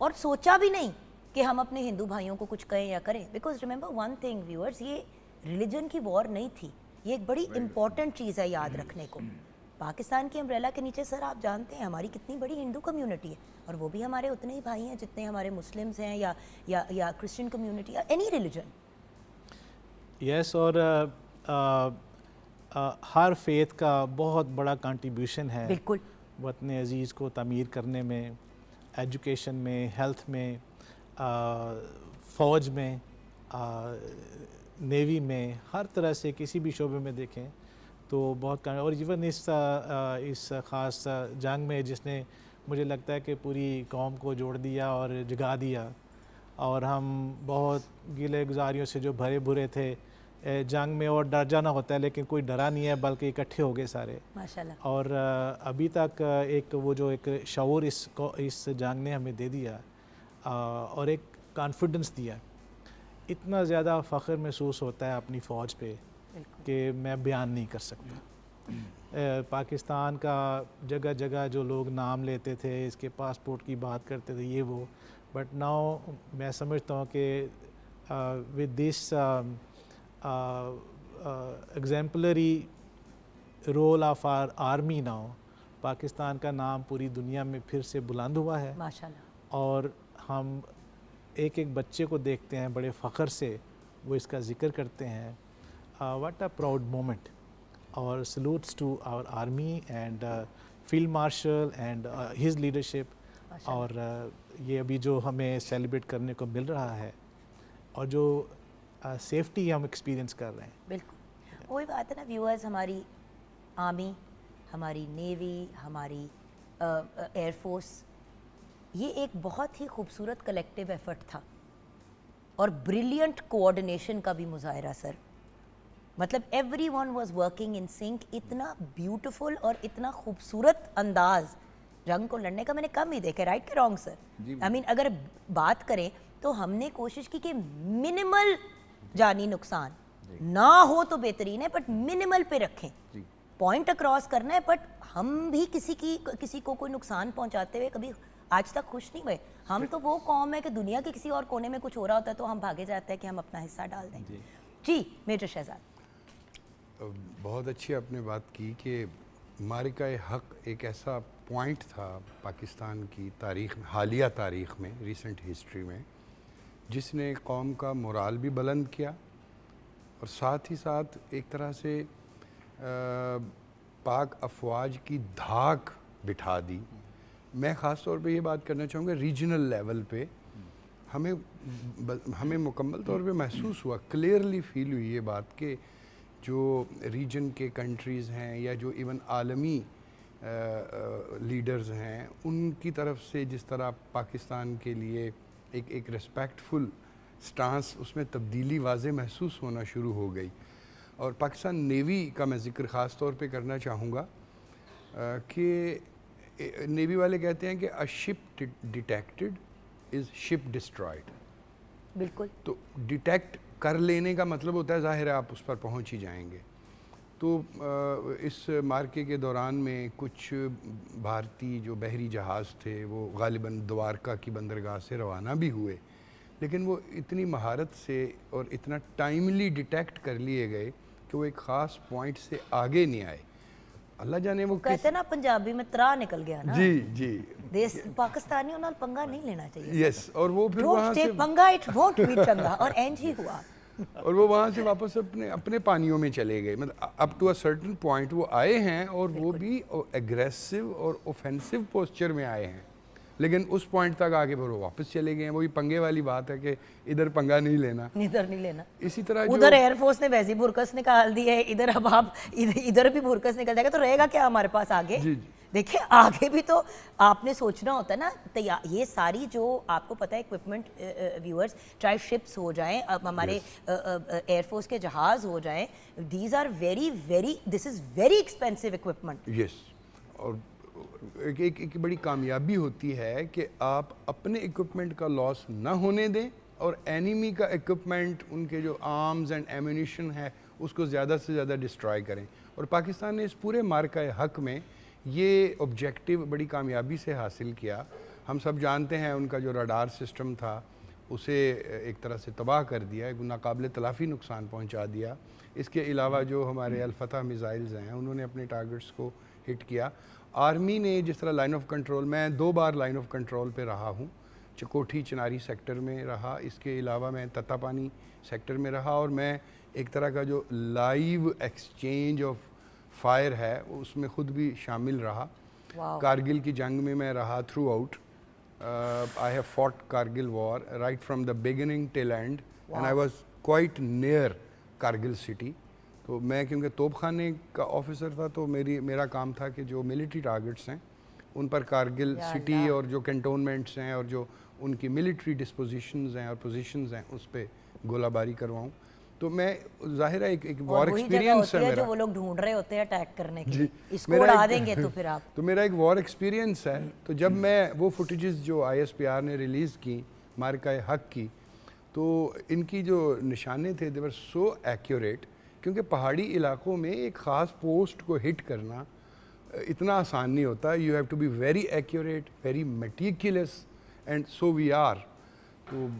और सोचा भी नहीं कि हम अपने हिंदू भाइयों को कुछ कहें या करें। Because remember one thing viewers, ये रिलीजन की वॉर नहीं थी, ये एक बड़ी इंपॉर्टेंट चीज़ है याद रखने को। पाकिस्तान की अम्ब्रेला के नीचे सर आप जानते हैं हमारी कितनी बड़ी हिंदू कम्युनिटी है, और वो भी हमारे उतने ही भाई हैं जितने हमारे मुस्लिम्स हैं या क्रिश्चियन कम्युनिटी या एनी रिलीजन। यस, और हर फेथ का बहुत बड़ा कंट्रीब्यूशन है बिल्कुल वतन अज़ीज़ को तमीर करने में, एजुकेशन में, हेल्थ में, फ़ौज में, नेवी में, हर तरह से किसी भी शोबे में देखें तो बहुत। और इवन इस ख़ास जंग में जिसने मुझे लगता है कि पूरी कौम को जोड़ दिया और जगा दिया, और हम बहुत गिले गुजारियों से जो भरे भुरे थे जंग में, और डर जाना होता है लेकिन कोई डरा नहीं है, बल्कि इकट्ठे हो गए सारे माशाल्लाह। और अभी तक एक वो जो एक शऊर इस जंग ने हमें दे दिया और एक कॉन्फिडेंस दिया, इतना ज़्यादा फ़ख्र महसूस होता है अपनी फ़ौज पे कि मैं बयान नहीं कर सकता। पाकिस्तान का जगह जगह जो लोग नाम लेते थे, इसके पासपोर्ट की बात करते थे, ये वो, बट नाउ मैं समझता हूँ कि with this exemplary role of our army now, Pakistan का नाम पूरी दुनिया में फिर से बुलंद हुआ है माशाल्लाह। और हम एक एक बच्चे को देखते हैं बड़े फ़ख्र से वो इसका ज़िक्र करते हैं। व्हाट अ प्राउड मोमेंट, और salutes to our army and field marshal and his leadership. और ये अभी जो हमें सेलिब्रेट करने को मिल रहा है और जो सेफ्टी हम एक्सपीरियंस कर रहे हैं, बिल्कुल वही बात है ना व्यूअर्स। हमारी आर्मी, हमारी नेवी, हमारी एयरफोर्स, ये एक बहुत ही खूबसूरत कलेक्टिव एफर्ट था और ब्रिलियंट कोऑर्डिनेशन का भी मुजाहरा सर। मतलब everyone was working in sync. इतना ब्यूटीफुल और इतना खूबसूरत अंदाज जंग को लड़ने का मैंने कम ही देखे, राइट के रॉन्ग सर? आई मीन अगर बात करें तो हमने कोशिश की कि मिनिमल जानी नुकसान ना हो तो बेहतरीन है, बट मिनिमल पे रखें। पॉइंट अक्रॉस करना है, बट हम भी किसी को कोई नुकसान पहुंचाते हुए कभी आज तक खुश नहीं हुए। हम तो वो कौम है कि दुनिया के किसी और कोने में कुछ हो रहा होता है तो हम भागे जाते हैं कि हम अपना हिस्सा डाल दें। जी मेजर शहजाद, बहुत अच्छी आपने बात की कि मारिका हक एक ऐसा पॉइंट था पाकिस्तान की तारीख़ में, हालिया तारीख़ में, रीसेंट हिस्ट्री में, जिसने कौम का मोराल भी बुलंद किया और साथ ही साथ एक तरह से पाक अफवाज की धाक बिठा दी। मैं ख़ास तौर पे ये बात करना चाहूँगा रीजनल लेवल पे हमें मुकम्मल तौर पे महसूस हुआ, क्लियरली फील हुई ये बात कि जो रीजन के कंट्रीज़ हैं या जो इवन आलमी लीडर्स हैं, उनकी तरफ से जिस तरह पाकिस्तान के लिए एक रिस्पेक्टफुल स्टांस, उसमें तब्दीली वाज़े महसूस होना शुरू हो गई। और पाकिस्तान नेवी का मैं ज़िक्र ख़ास तौर पे करना चाहूँगा कि नेवी वाले कहते हैं कि a ship detected is ship destroyed. बिल्कुल। तो डिटेक्ट कर लेने का मतलब होता है ज़ाहिर है आप उस पर पहुंच ही जाएंगे। तो इस मार्के के दौरान में कुछ भारतीय जो बहरी जहाज़ थे वो गालिबन द्वारका की बंदरगाह से रवाना भी हुए, लेकिन वो इतनी महारत से और इतना टाइमली डिटेक्ट कर लिए गए कि वो एक ख़ास पॉइंट से आगे नहीं आए। अल्लाह जाने वो कहते हैं ना पंजाबी में त्रा निकल गया ना। जी जी। देश पाकिस्तानियों नाल पंगा नहीं लेना चाहिए। यस, और वो फिर वहाँ से पंगा इट वोंट बी चंगा, और एंड ही हुआ। और वो वहाँ से वापस अपने पानियों में चले गए। मतलब up to a certain point वो आए हैं और वो भी एग्रेसिव और ऑफेंसिव पोस्चर में आए हैं, लेकिन उस पॉइंट तक आगे फिर वो वापस चले गए हैं। वही पंगे वाली बात है कि इधर पंगा नहीं लेना, इधर नहीं लेना। इसी तरह उधर एयरफोर्स ने वैसी बुरकस निकाल दी है, इधर अब आप इधर भी बुरकस निकल जाएगा तो रहेगा क्या हमारे पास आगे? जी जी। देखिए आगे भी तो आपने सोचना होता है ना। ये सारी जो आपको पता है इक्विपमेंट व्यूअर्स, चाहे शिप्स हो जाएं, अब हमारे एयरफोर्स के जहाज हो जाएं, these are this is very expensive equipment. Yes, और एक बड़ी कामयाबी होती है कि आप अपने इक्विपमेंट का लॉस ना होने दें और एनिमी का इक्विपमेंट, उनके जो आर्म्स एंड एम्यूनिशन है, उसको ज़्यादा से ज़्यादा डिस्ट्रॉय करें। और पाकिस्तान ने इस पूरे मार्का हक में ये ऑब्जेक्टिव बड़ी कामयाबी से हासिल किया। हम सब जानते हैं उनका जो रडार सिस्टम था उसे एक तरह से तबाह कर दिया, एक नाकाबिल तलाफ़ी नुकसान पहुंचा दिया। इसके अलावा जो हमारे अल-फतह मिसाइल्स हैं उन्होंने अपने टारगेट्स को हिट किया। आर्मी ने जिस तरह लाइन ऑफ कंट्रोल, मैं 2 बार लाइन ऑफ कंट्रोल पे रहा हूँ, चकोठी चिनारी सेक्टर में रहा, इसके अलावा मैं तत्तापानी सेक्टर में रहा, और मैं एक तरह का जो लाइव एक्सचेंज ऑफ फायर है उसमें ख़ुद भी शामिल रहा। कारगिल की जंग में मैं रहा through out. I have fought Kargil war right from the beginning till and, and I was quite near Kargil city. तो मैं क्योंकि तोपखाने का ऑफिसर था तो मेरा काम था कि जो मिलिट्री टारगेट्स हैं उन पर कारगिल सिटी और जो कैंटोनमेंट्स हैं और जो उनकी मिलिट्री डिस्पोजिशंस हैं और पोजीशंस हैं उस पर गोलाबारी करवाऊँ। तो मैं ज़ाहिर है एक वॉर एक्सपीरियंस है मेरा, जो वो लोग ढूंढ रहे होते हैं अटैक करने के लिए, इसको उड़ा देंगे तो फिर आप तो मेरा एक वॉर एक्सपीरियंस है। तो जब मैं वो फुटेजेस जो ISPR ने रिलीज़ की मार्का हक की, तो इनकी जो निशाने थे दे वर सो एक्यूरेट, क्योंकि पहाड़ी इलाकों में एक ख़ास पोस्ट को हिट करना इतना आसान नहीं होता। You have to be very accurate, very meticulous, and so we are. तो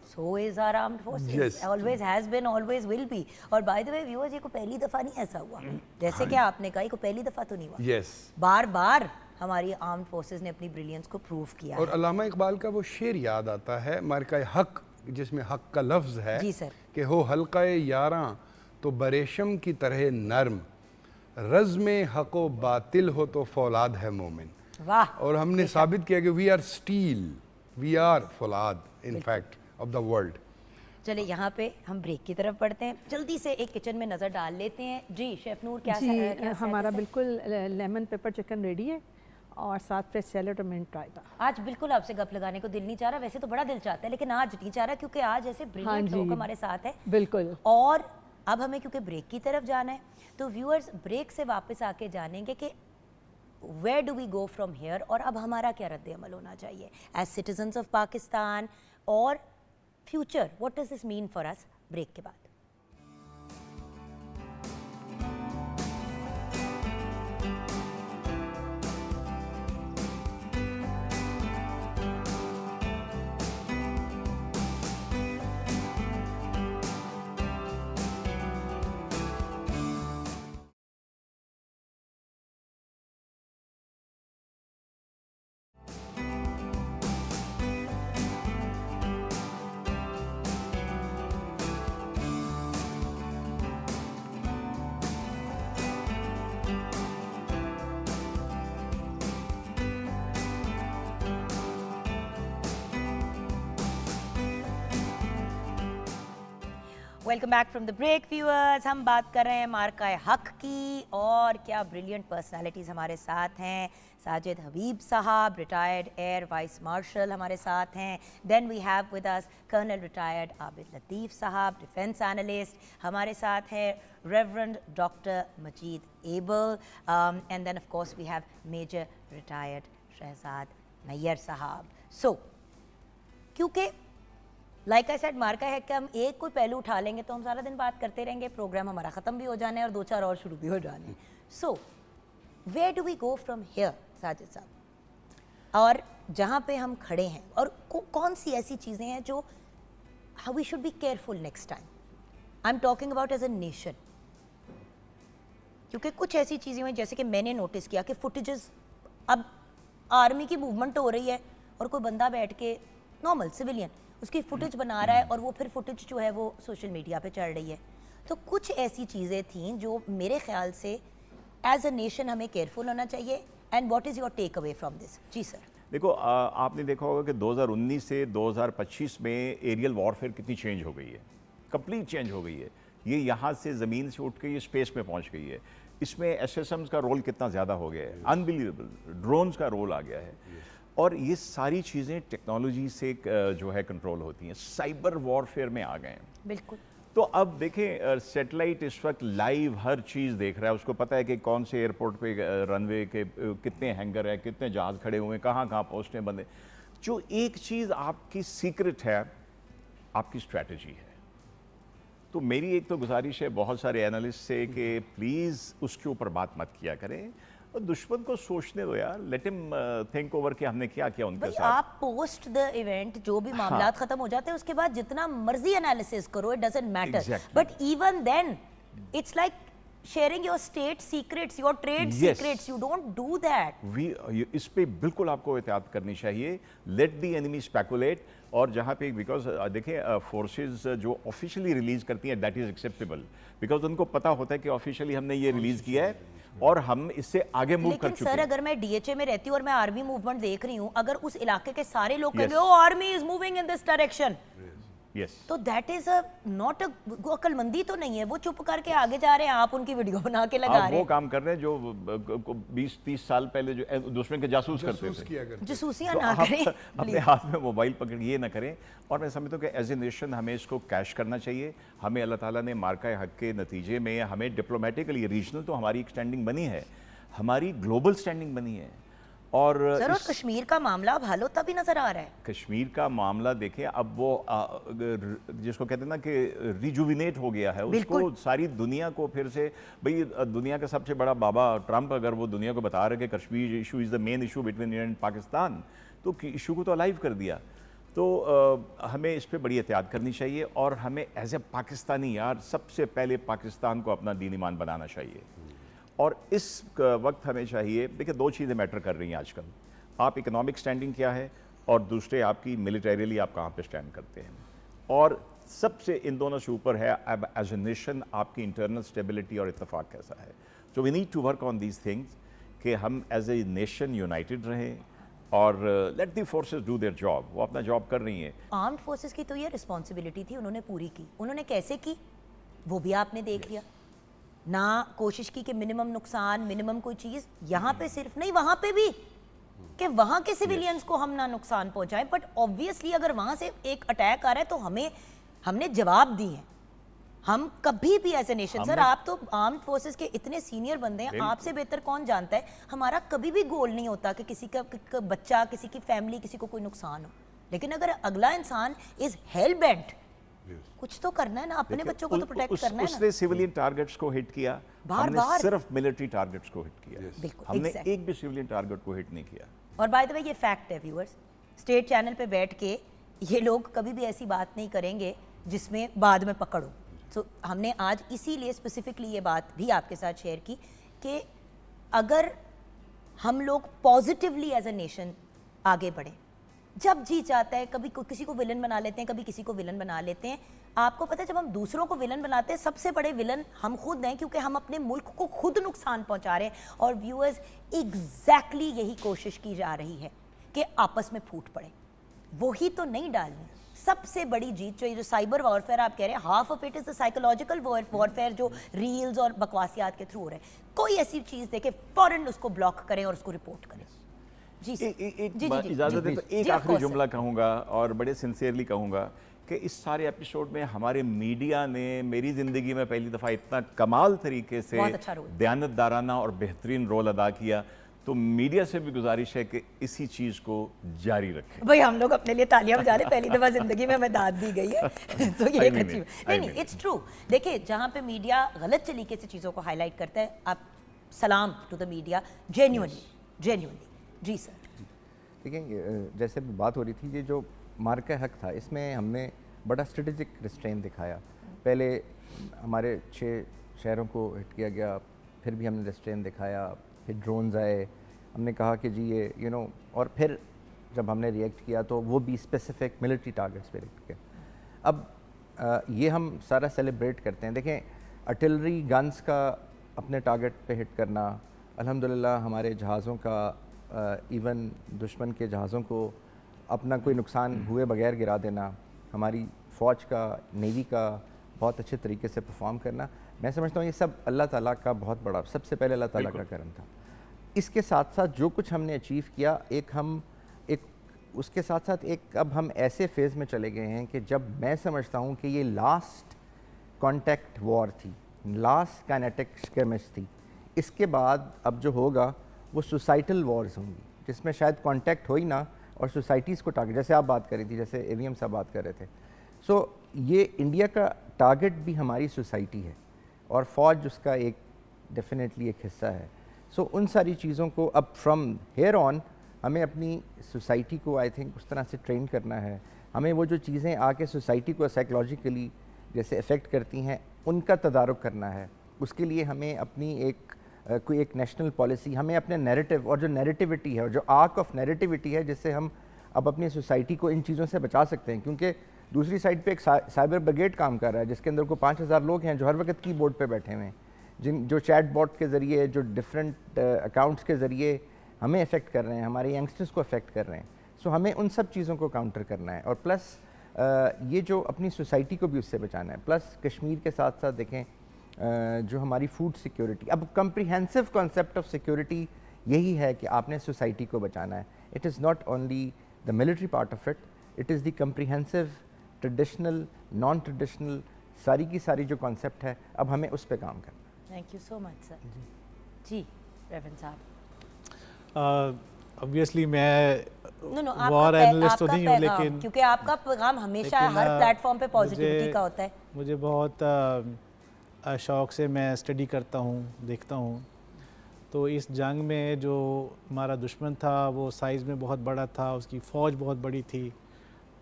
So is our armed forces. Yes. Always has been, always will be. और by the way viewers, ये को पहली दफ़ा नहीं ऐसा हुआ, जैसे कि आपने कहा, ये को पहली दफ़ा तो नहीं हुआ। yes. बार बार हमारी आर्म्ड फोर्सेस ने अपनी ब्रिलियंस को प्रूव किया। और अल्लामा इकबाल का वो शेर याद आता है मार्का हक, जिसमें हक का लफ्ज़ है जी सर, कि हो हल्का यारां तो बरेशम की तरह नर्म, रज़्म हक़ व बातिल हो तो फौलाद है मोमिन। वाह। और हमने साबित किया कि we are steel, we are फौलाद in fact of the world. चलिए यहाँ पे हम ब्रेक की तरफ बढ़ते हैं, जल्दी से एक किचन में नज़र डाल लेते हैं। जी शेफ नूर, क्या जी हमारा बिल्कुल लेमन पेपर चिकन रेडी है और साथ फ्रेश सैलेड और मिंट रायता। आज बिल्कुल आपसे गप लगाने को दिल नहीं चाह रहा, वैसे तो बड़ा दिल चाहता है लेकिन आज नहीं चाह रहा, क्योंकि आज ऐसे ब्रिलियंट लोग हमारे साथ है। बिल्कुल। और अब हमें क्योंकि ब्रेक की तरफ जाना है, तो व्यूअर्स ब्रेक से वापस आके जानेंगे कि where do we go from here, और अब हमारा क्या रद्द अमल होना चाहिए एज सिटीजन्स ऑफ पाकिस्तान, और future what does this mean for us. Break के बाद welcome back from the break viewers. हम बात कर रहे हैं मार्का हक की और क्या ब्रिलियंट पर्सनालिटीज़ हमारे साथ हैं। साजिद हबीब साहब रिटायर्ड एयर वाइस मार्शल हमारे साथ हैं। Then we have with us colonel retired Abid Latif साहब डिफेंस एनालिस्ट हमारे साथ हैं। Reverend doctor Majid Abel and then of course we have major retired Shahzad Nayyar साहब। सो क्योंकि लाइक आई सेड मार्का है कि हम एक कोई पहलू उठा लेंगे तो हम सारा दिन बात करते रहेंगे, प्रोग्राम हमारा ख़त्म भी हो जाना है और 2-4 और शुरू भी हो जाने हैं। So where do we go from here Sajid साहब, और जहाँ पे हम खड़े हैं और कौन सी ऐसी चीज़ें हैं जो how we should be careful next time. I am talking about as a nation, क्योंकि कुछ ऐसी चीज़ें हुई जैसे कि मैंने नोटिस किया कि फुटेजेस, अब आर्मी की मूवमेंट हो रही है और कोई बंदा बैठ के नॉर्मल सिविलियन उसकी फुटेज बना रहा है और वो फिर फुटेज जो है वो सोशल मीडिया पे चढ़ रही है। तो कुछ ऐसी चीज़ें थीं जो मेरे ख्याल से एज अ नेशन हमें केयरफुल होना चाहिए। And what is your take away from this? जी सर। देखो आपने देखा होगा कि 2019 से 2025 में एरियल वॉरफेयर कितनी चेंज हो गई है, कंप्लीट चेंज हो गई है। ये यहाँ से ज़मीन से उठ के ये स्पेस में पहुँच गई है। इसमें एसएसएम्स का रोल कितना ज़्यादा हो गया है, अनबिलीवेबल। ड्रोन्स का रोल आ गया है और ये सारी चीज़ें टेक्नोलॉजी से जो है कंट्रोल होती हैं, साइबर वॉरफेयर में आ गए हैं। बिल्कुल। तो अब देखें सैटेलाइट इस वक्त लाइव हर चीज़ देख रहा है, उसको पता है कि कौन से एयरपोर्ट पे रनवे के कितने हैंगर हैं, कितने जहाज़ खड़े हुए हैं, कहाँ कहाँ पोस्टें बंद। जो एक चीज़ आपकी सीक्रेट है, आपकी स्ट्रैटेजी है। तो मेरी एक तो गुजारिश है बहुत सारे एनालिस्ट से कि प्लीज़ उसके ऊपर बात मत किया करें और दुश्मन को सोचने दो यार, लेट हिम थिंक ओवर कि हमने क्या किया उनके भाई साथ। आप पोस्ट द इवेंट जो भी मामला खत्म हो जाते हैं उसके बाद जितना मर्जी एनालिसिस करो, it doesn't matter, but even then it's like sharing your state secrets, your trade secrets, you don't do that. इस पे बिल्कुल आपको एहतियात करनी चाहिए। Let the enemy speculate. और जहाँ पे बिकॉज देखें फोर्सेस जो ऑफिशियली रिलीज करती हैं दैट इज एक्सेप्टेबल, बिकॉज उनको पता होता है कि ऑफिशियली हमने ये रिलीज किया है और हम इससे आगे मूव कर चुके हैं। सर अगर मैं डीएचए में रहती हूँ और मैं आर्मी मूवमेंट देख रही हूँ, अगर उस इलाके के सारे लोग कहेंगे oh army is moving in this direction, तो that is a not a अक्लमंदी तो नहीं है, वो चुप करके आगे जा रहे हैं, आप उनकी वीडियो बना के लगा रहे हैं। वो काम कर रहे हैं जो 20-30 साल पहले जो दुश्मन के जासूस करते थे। जासूसियां ना करें, अपने हाथ में मोबाइल पकड़ ये ना करें। और मैं समझता हूँ कि एज ए नेशन हमें इसको कैश करना चाहिए। हमें अल्लाह ताला ने मार्का हक के नतीजे में हमें डिप्लोमेटिकली, रीजनल तो हमारी एक स्टैंडिंग बनी है, हमारी ग्लोबल स्टैंडिंग बनी है। और सर और कश्मीर का मामला अब हल होता भी नजर आ रहा है। कश्मीर का मामला देखें, अब वो जिसको कहते हैं ना कि रिजुविनेट हो गया है, उसको सारी दुनिया को फिर से, भाई दुनिया का सबसे बड़ा बाबा ट्रंप अगर वो दुनिया को बता रहे कि Kashmir issue is the main issue between India and Pakistan, तो इशू को तो अलाइव कर दिया। तो हमें इस पर बड़ी एहतियात करनी चाहिए और हमें एज ए पाकिस्तानी यार सबसे पहले पाकिस्तान को अपना दीन ईमान बनाना चाहिए। और इस वक्त हमें चाहिए, देखिए 2 चीज़ें मैटर कर रही हैं आजकल, आप इकोनॉमिक स्टैंडिंग क्या है और दूसरे आपकी मिलिटरीली आप कहाँ पे स्टैंड करते हैं। और सबसे इन दोनों से ऊपर है अब एज ए नेशन आपकी इंटरनल स्टेबिलिटी और इत्तेफाक कैसा है। So we need to work on these things कि हम एज ए नेशन यूनाइटेड रहें और let the forces do their job. वो अपना जॉब कर रही हैं। आर्म्ड फोर्सेस की तो ये रिस्पॉन्सिबिलिटी थी, उन्होंने पूरी की। उन्होंने कैसे की वो भी आपने देख लिया ना, कोशिश की कि मिनिमम नुकसान, मिनिमम कोई चीज़, यहाँ पे सिर्फ नहीं वहाँ पे भी कि वहाँ के सिविलियंस को हम ना नुकसान पहुँचाएं, बट ऑब्वियसली अगर वहाँ से एक अटैक आ रहा है तो हमने जवाब दिए हैं। हम कभी भी एज ए नेशन, सर आप तो आर्म्ड फोर्सेस के इतने सीनियर बंदे हैं, आपसे बेहतर कौन जानता है, हमारा कभी भी गोल नहीं होता कि किसी का बच्चा, किसी की फैमिली, किसी को कोई नुकसान हो। लेकिन अगर अगला इंसान इज हेल बेंट, कुछ तो करना है ना, अपने बच्चों को तो प्रोटेक्ट करना है ना। उसने सिविलियन टारगेट्स को हिट किया, हमने सिर्फ मिलिट्री टारगेट्स को हिट किया, हमने एक भी सिविलियन टारगेट को हिट नहीं किया। और बाय द वे ये फैक्ट है व्यूअर्स, स्टेट चैनल पे बैठ के ये लोग कभी भी ऐसी बात नहीं करेंगे जिसमें बाद में पकड़ो। तो हमने आज इसीलिए स्पेसिफिकली ये बात भी आपके साथ शेयर की कि अगर हम लोग पॉजिटिवली एज ए नेशन आगे बढ़ें, जब जी चाहता है कभी किसी को विलन बना लेते हैं, कभी किसी को विलन बना लेते हैं। आपको पता है जब हम दूसरों को विलन बनाते हैं सबसे बड़े विलन हम खुद हैं, क्योंकि हम अपने मुल्क को खुद नुकसान पहुंचा रहे हैं। और व्यूअर्स एग्जैक्टली यही कोशिश की जा रही है कि आपस में फूट पड़े, वही तो नहीं डालनी। सबसे बड़ी जीत जो साइबर वॉरफेयर आप कह रहे हैं, half of it is the psychological warfare जो रील्स और बकवासियात के थ्रू हो रहे हैं। कोई ऐसी चीज देखे फौरन उसको ब्लॉक करें और उसको रिपोर्ट करें। जी सर। एक इजाज़त है तो एक आखिरी जुमला कहूँगा और बड़े सिंसियरली कहूँगा कि इस सारे एपिसोड में हमारे मीडिया ने मेरी ज़िंदगी में पहली दफ़ा इतना कमाल तरीके से दयानतदाराना और बेहतरीन रोल अदा किया। तो मीडिया से भी गुजारिश है कि इसी चीज़ को जारी रखें। भाई हम लोग अपने लिए तालियां बजा रहे, पहली दफ़ा ज़िंदगी में हमें दाद दी गई है तो ये एक अच्छी नहीं, इट्स ट्रू। देखिए जहाँ पे मीडिया गलत तरीके से चीज़ों को हाईलाइट करता है, आप सलाम टू द मीडिया, जेन्युइनली। जी सर। देखिए जैसे बात हो रही थी, ये जो मार्का हक था इसमें हमने बड़ा स्ट्रेटेजिक रिस्ट्रेन दिखाया। पहले हमारे 6 शहरों को हिट किया गया, फिर भी हमने रिस्ट्रेन दिखाया, फिर ड्रोन्स आए, हमने कहा कि जी ये और फिर जब हमने रिएक्ट किया तो वो भी स्पेसिफिक मिलिट्री टारगेट्स पे रिएक्ट किया। अब ये हम सारा सेलिब्रेट करते हैं। देखें आर्टिलरी गन्स का अपने टारगेट पे हिट करना, अल्हम्दुलिल्लाह हमारे जहाज़ों का इवन दुश्मन के जहाज़ों को अपना कोई नुकसान हुए बगैर गिरा देना, हमारी फ़ौज का, नेवी का बहुत अच्छे तरीके से परफॉर्म करना, मैं समझता हूँ ये सब अल्लाह ताला का बहुत बड़ा, सबसे पहले अल्लाह ताला का करम था। इसके साथ साथ जो कुछ हमने अचीव किया, उसके साथ साथ अब हम ऐसे फेज़ में चले गए हैं कि जब मैं समझता हूँ कि ये लास्ट कॉन्टैक्ट वॉर थी, लास्ट काइनेटिक स्क्रिमेज थी। इसके बाद अब जो होगा वो सोसाइटल वॉर्स होंगी, जिसमें शायद कॉन्टैक्ट हो ही ना और सोसाइटीज़ को टारगेट, जैसे आप बात कर रही थी, जैसे एवीएम साहब बात कर रहे थे। सो ये इंडिया का टारगेट भी हमारी सोसाइटी है और फ़ौज उसका एक डेफिनेटली एक हिस्सा है। सो उन सारी चीज़ों को अब फ्रॉम हेयर ऑन हमें अपनी सोसाइटी को आई थिंक उस तरह से ट्रेन करना है। हमें वो जो चीज़ें आके सोसाइटी को साइकोलॉजिकली जैसे अफेक्ट करती हैं उनका तदारुक करना है। उसके लिए हमें अपनी कोई एक नेशनल पॉलिसी, हमें अपने नैरेटिव और जो नैरेटिविटी है और जो आर्क ऑफ नैरेटिविटी है, जिससे हम अब अपनी सोसाइटी को इन चीज़ों से बचा सकते हैं। क्योंकि दूसरी साइड पे एक साइबर ब्रिगेड काम कर रहा है जिसके अंदर को 5000 लोग हैं जो हर वक्त कीबोर्ड पे बैठे हुए हैं, जो चैट बॉट के ज़रिए, जो डिफरेंट अकाउंट्स के ज़रिए हमें अफेक्ट कर रहे हैं, हमारे यंगस्टर्स को अफेक्ट कर रहे हैं। सो हमें उन सब चीज़ों को काउंटर करना है और प्लस ये जो अपनी सोसाइटी को भी उससे बचाना है। प्लस कश्मीर के साथ साथ देखें जो हमारी फूड सिक्योरिटी, अब कम्प्रिहेंसिव कॉन्सेप्ट ऑफ सिक्योरिटी यही है कि आपने सोसाइटी को बचाना है। It is not only the military part of it, it is the comprehensive, traditional, non traditional, सारी की सारी जो कॉन्सेप्ट है, अब हमें उस पर काम करना है। Thank you so much sir. जी रेवरेंड साहब। ऑब्वियसली मैं वॉर एनालिस्ट तो नहीं हूँ, लेकिन क्योंकि आपका पैगाम हमेशा हर प्लेटफॉर्म पे पॉजिटिविटी का होता है। मुझे बहुत शौक़ से मैं स्टडी करता हूँ, देखता हूँ। तो इस जंग में जो हमारा दुश्मन था वो साइज़ में बहुत बड़ा था, उसकी फ़ौज बहुत बड़ी थी,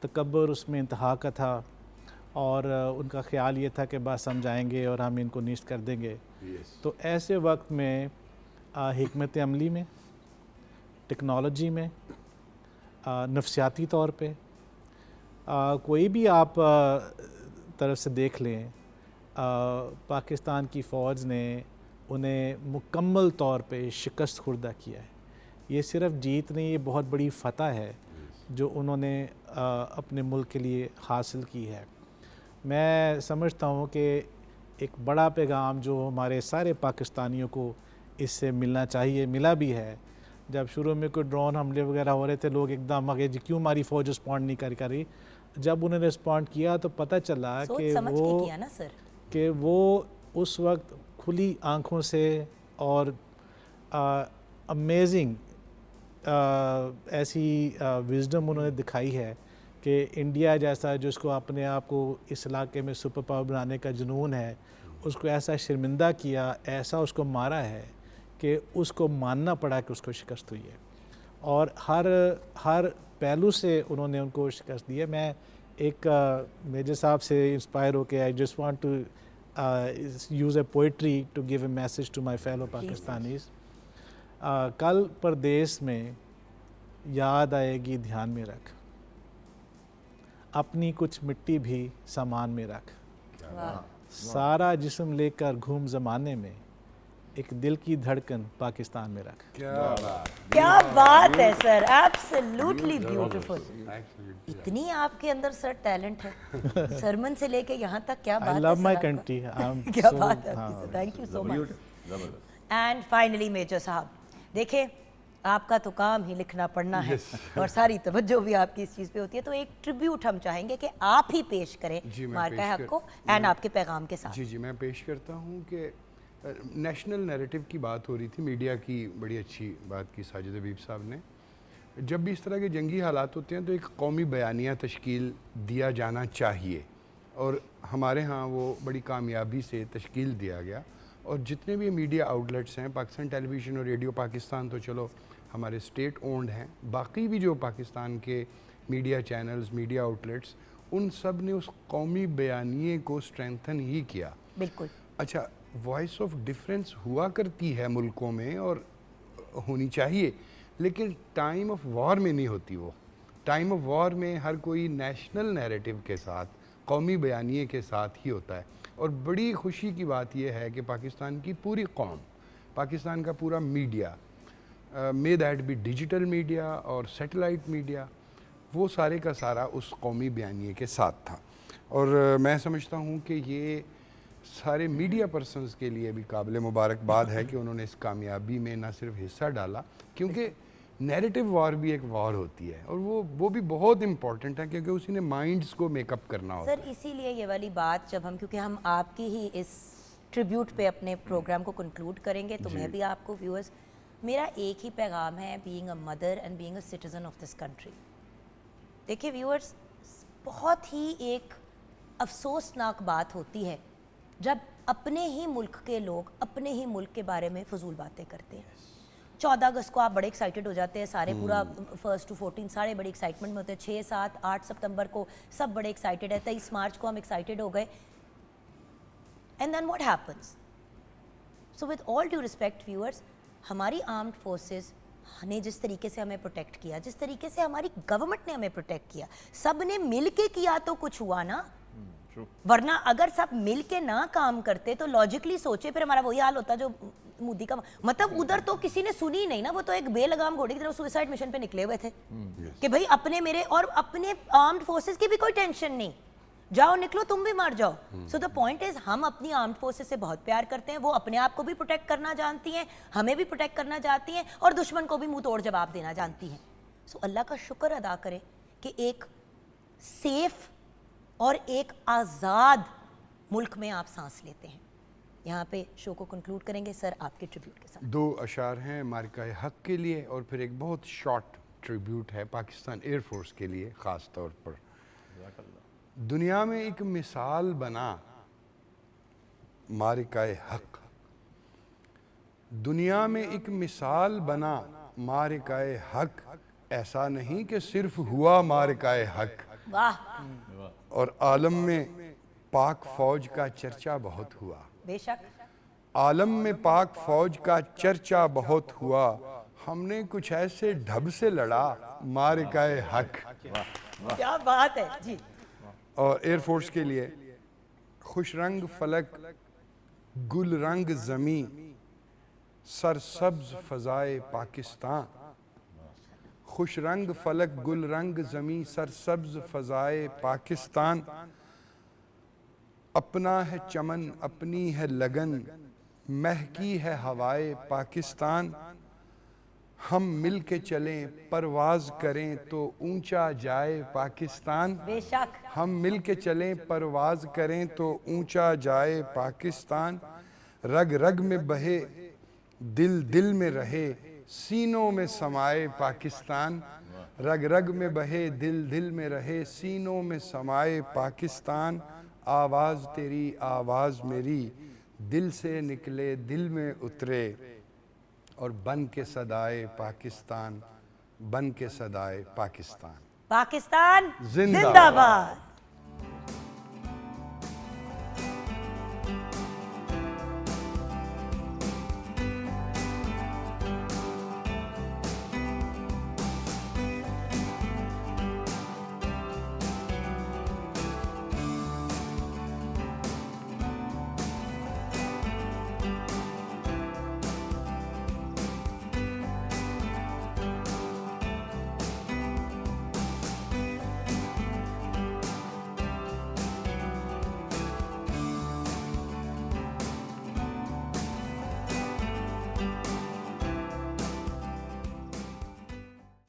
तकब्बुर उसमें इंतहा का था और उनका ख़्याल ये था कि बस हम जाएंगे और हम इनको निश्त कर देंगे। तो ऐसे वक्त में हिकमत अमली में, टेक्नोलॉजी में, नफ्सियाती तौर पे कोई भी आप तरफ से देख लें, पाकिस्तान की फ़ौज ने उन्हें मुकम्मल तौर पे शिकस्त खुर्दा किया है। ये सिर्फ जीत नहीं, ये बहुत बड़ी फ़तह है जो उन्होंने अपने मुल्क के लिए हासिल की है। मैं समझता हूँ कि एक बड़ा पैगाम जो हमारे सारे पाकिस्तानियों को इससे मिलना चाहिए, मिला भी है। जब शुरू में कोई ड्रोन हमले वगैरह हो रहे थे, लोग एकदम आगे जी क्यों हमारी फ़ौज रिस्पॉन्ड नहीं कर रही। जब उन्होंने रिस्पॉन्ड किया तो पता चला कि वो उस वक्त खुली आँखों से और अमेजिंग ऐसी विजडम उन्होंने दिखाई है कि इंडिया जैसा जिसको अपने आप को इस इलाके में सुपर पावर बनाने का जुनून है, उसको ऐसा शर्मिंदा किया, ऐसा उसको मारा है कि उसको मानना पड़ा कि उसको शिकस्त हुई है और हर पहलू से उन्होंने उनको शिकस्त दी है। मैं एक मेजर साहब से इंस्पायर होके I just want to use a poetry to give a message to my fellow Pakistanis. कल परदेश में याद आएगी ध्यान में रख, अपनी कुछ मिट्टी भी सामान में रख, सारा जिस्म लेकर घूम ज़माने में, एक दिल की धड़कन पाकिस्तान में रख। क्या बात है सर, एब्सोल्युटली ब्यूटीफुल। इतनी आपके अंदर सर टैलेंट है, सरमन से लेके यहाँ तक, क्या बात है। आई लव माय सर आपका। कंट्री। क्या बात है, thank you so much. And finally major साहब, देखिए आपका तो काम ही लिखना पढ़ना है और सारी तवज्जो भी आपकी इस चीज़ पे होती है, तो एक ट्रिब्यूट हम चाहेंगे कि आप ही पेश करें मार्का हक को एंड आपके पैगाम के साथ। जी मैं पेश करता हूँ कि नेशनल नैरेटिव की बात हो रही थी, मीडिया की बड़ी अच्छी बात की साजिद हबीब साहब ने। जब भी इस तरह के जंगी हालात होते हैं तो एक कौमी बयानिया तश्कील दिया जाना चाहिए, और हमारे यहाँ वो बड़ी कामयाबी से तश्कील दिया गया। और जितने भी मीडिया आउटलेट्स हैं, पाकिस्तान टेलीविज़न और रेडियो पाकिस्तान तो चलो हमारे स्टेट ओन्ड हैं, बाकी भी जो पाकिस्तान के मीडिया चैनल्स, मीडिया आउटलेट्स, उन सब ने उस कौमी बयानिए को स्ट्रेंथन ही किया। बिल्कुल। अच्छा, वॉइस ऑफ डिफरेंस हुआ करती है मुल्कों में और होनी चाहिए, लेकिन टाइम ऑफ वॉर में नहीं होती। वो टाइम ऑफ वॉर में हर कोई नेशनल नैरेटिव के साथ, कौमी बयानिए के साथ ही होता है। और बड़ी खुशी की बात यह है कि पाकिस्तान की पूरी कौम, पाकिस्तान का पूरा media, may that be digital media और सैटेलाइट मीडिया, वो सारे का सारा उस कौमी बयानिए के साथ था। और मैं समझता हूँ कि ये सारे मीडिया पर्सनस के लिए भी काबिल मुबारकबाद है कि उन्होंने इस कामयाबी में ना सिर्फ हिस्सा डाला, क्योंकि नैरेटिव वॉर भी एक वॉर होती है और वो भी बहुत इम्पॉर्टेंट है, क्योंकि उसी ने माइंड्स को मेकअप करना होता है। सर इसीलिए ये वाली बात जब हम, क्योंकि हम आपकी ही इस ट्रिब्यूट पे अपने प्रोग्राम को कंक्लूड करेंगे, तो मैं भी आपको व्यूअर्स, मेरा एक ही पैगाम है, being a mother and being a citizen of this country. देखिए व्यूअर्स, बहुत ही एक अफसोसनाक बात होती है जब अपने ही मुल्क के लोग अपने ही मुल्क के बारे में फजूल बातें करते हैं। 14 अगस्त को आप बड़े एक्साइटेड हो जाते हैं सारे, पूरा 1 to 14 सारे बड़ी एक्साइटमेंट में होते हैं। 6, 7, 8 सितंबर को सब बड़े एक्साइटेड है। 23 मार्च को हम एक्साइटेड हो गए। And then what happens? So with all due respect viewers, हमारी आर्म्ड फोर्सेस ने जिस तरीके से हमें प्रोटेक्ट किया, जिस तरीके से हमारी गवर्नमेंट ने हमें प्रोटेक्ट किया, सब ने मिल के किया तो कुछ हुआ ना। वरना अगर सब मिल के ना काम करते तो लॉजिकली सोचे फिर हमारा वही हाल होता जो मोदी का, मतलब उधर तो किसी ने सुनी नहीं ना, वो तो एक बेलगाम घोड़े की तरह सुसाइड मिशन पे निकले हुए थे कि भाई अपने मेरे और अपने आर्म्ड फोर्सेस की भी कोई टेंशन नहीं, जाओ निकलो तुम भी मार जाओ। सो द पॉइंट इज, हम अपनी आर्म्ड फोर्सेस से बहुत प्यार करते हैं, वो अपने आप को भी प्रोटेक्ट करना जानती हैं, हमें भी प्रोटेक्ट करना जानती हैं और दुश्मन को भी मुंह तोड़ जवाब देना जानती हैं। सो अल्लाह का शुक्र अदा करें कि एक सेफ और एक आज़ाद मुल्क में आप सांस लेते हैं। यहाँ पे शो को कंक्लूड करेंगे सर आपके ट्रिब्यूट के साथ। 2 अशार हैं मार्का हक के लिए और फिर एक बहुत शॉर्ट ट्रिब्यूट है पाकिस्तान एयरफोर्स के लिए ख़ास तौर पर। दुनिया में एक मिसाल बना मार्का हक, दुनिया में एक मिसाल बना मार्का हक, ऐसा नहीं कि सिर्फ हुआ मार्का हक। वाह। और आलम में पाक फौज का चर्चा बहुत हुआ, बेशक आलम में पाक फौज का चर्चा बहुत हुआ, हमने कुछ ऐसे ढब से लड़ा मार्का हक। क्या बात है जी। और एयरफोर्स के लिए खुश रंग फलक गुल रंग ज़मी सरसब्ज फ़ज़ाए पाकिस्तान, खुश रंग फलक गुल रंग ज़मी सरसब्ज फ़ज़ाए पाकिस्तान, अपना है चमन अपनी है लगन महकी है हवाए पाकिस्तान, हम मिल के चलें परवाज़ करें तो ऊंचा जाए पाकिस्तान, बेशक हम मिल के चलें परवाज़ करें तो ऊंचा जाए पाकिस्तान, रग रग में बहे दिल दिल में रहे सीनों में समाए पाकिस्तान, रग रग में बहे दिल दिल में रहे सीनों में समाए पाकिस्तान, आवाज़ तेरी आवाज़ मेरी दिल से निकले दिल में उतरे और बन के सदाए पाकिस्तान, बन के सदाए पाकिस्तान। पाकिस्तान जिंदाबाद। जिंदाबाद।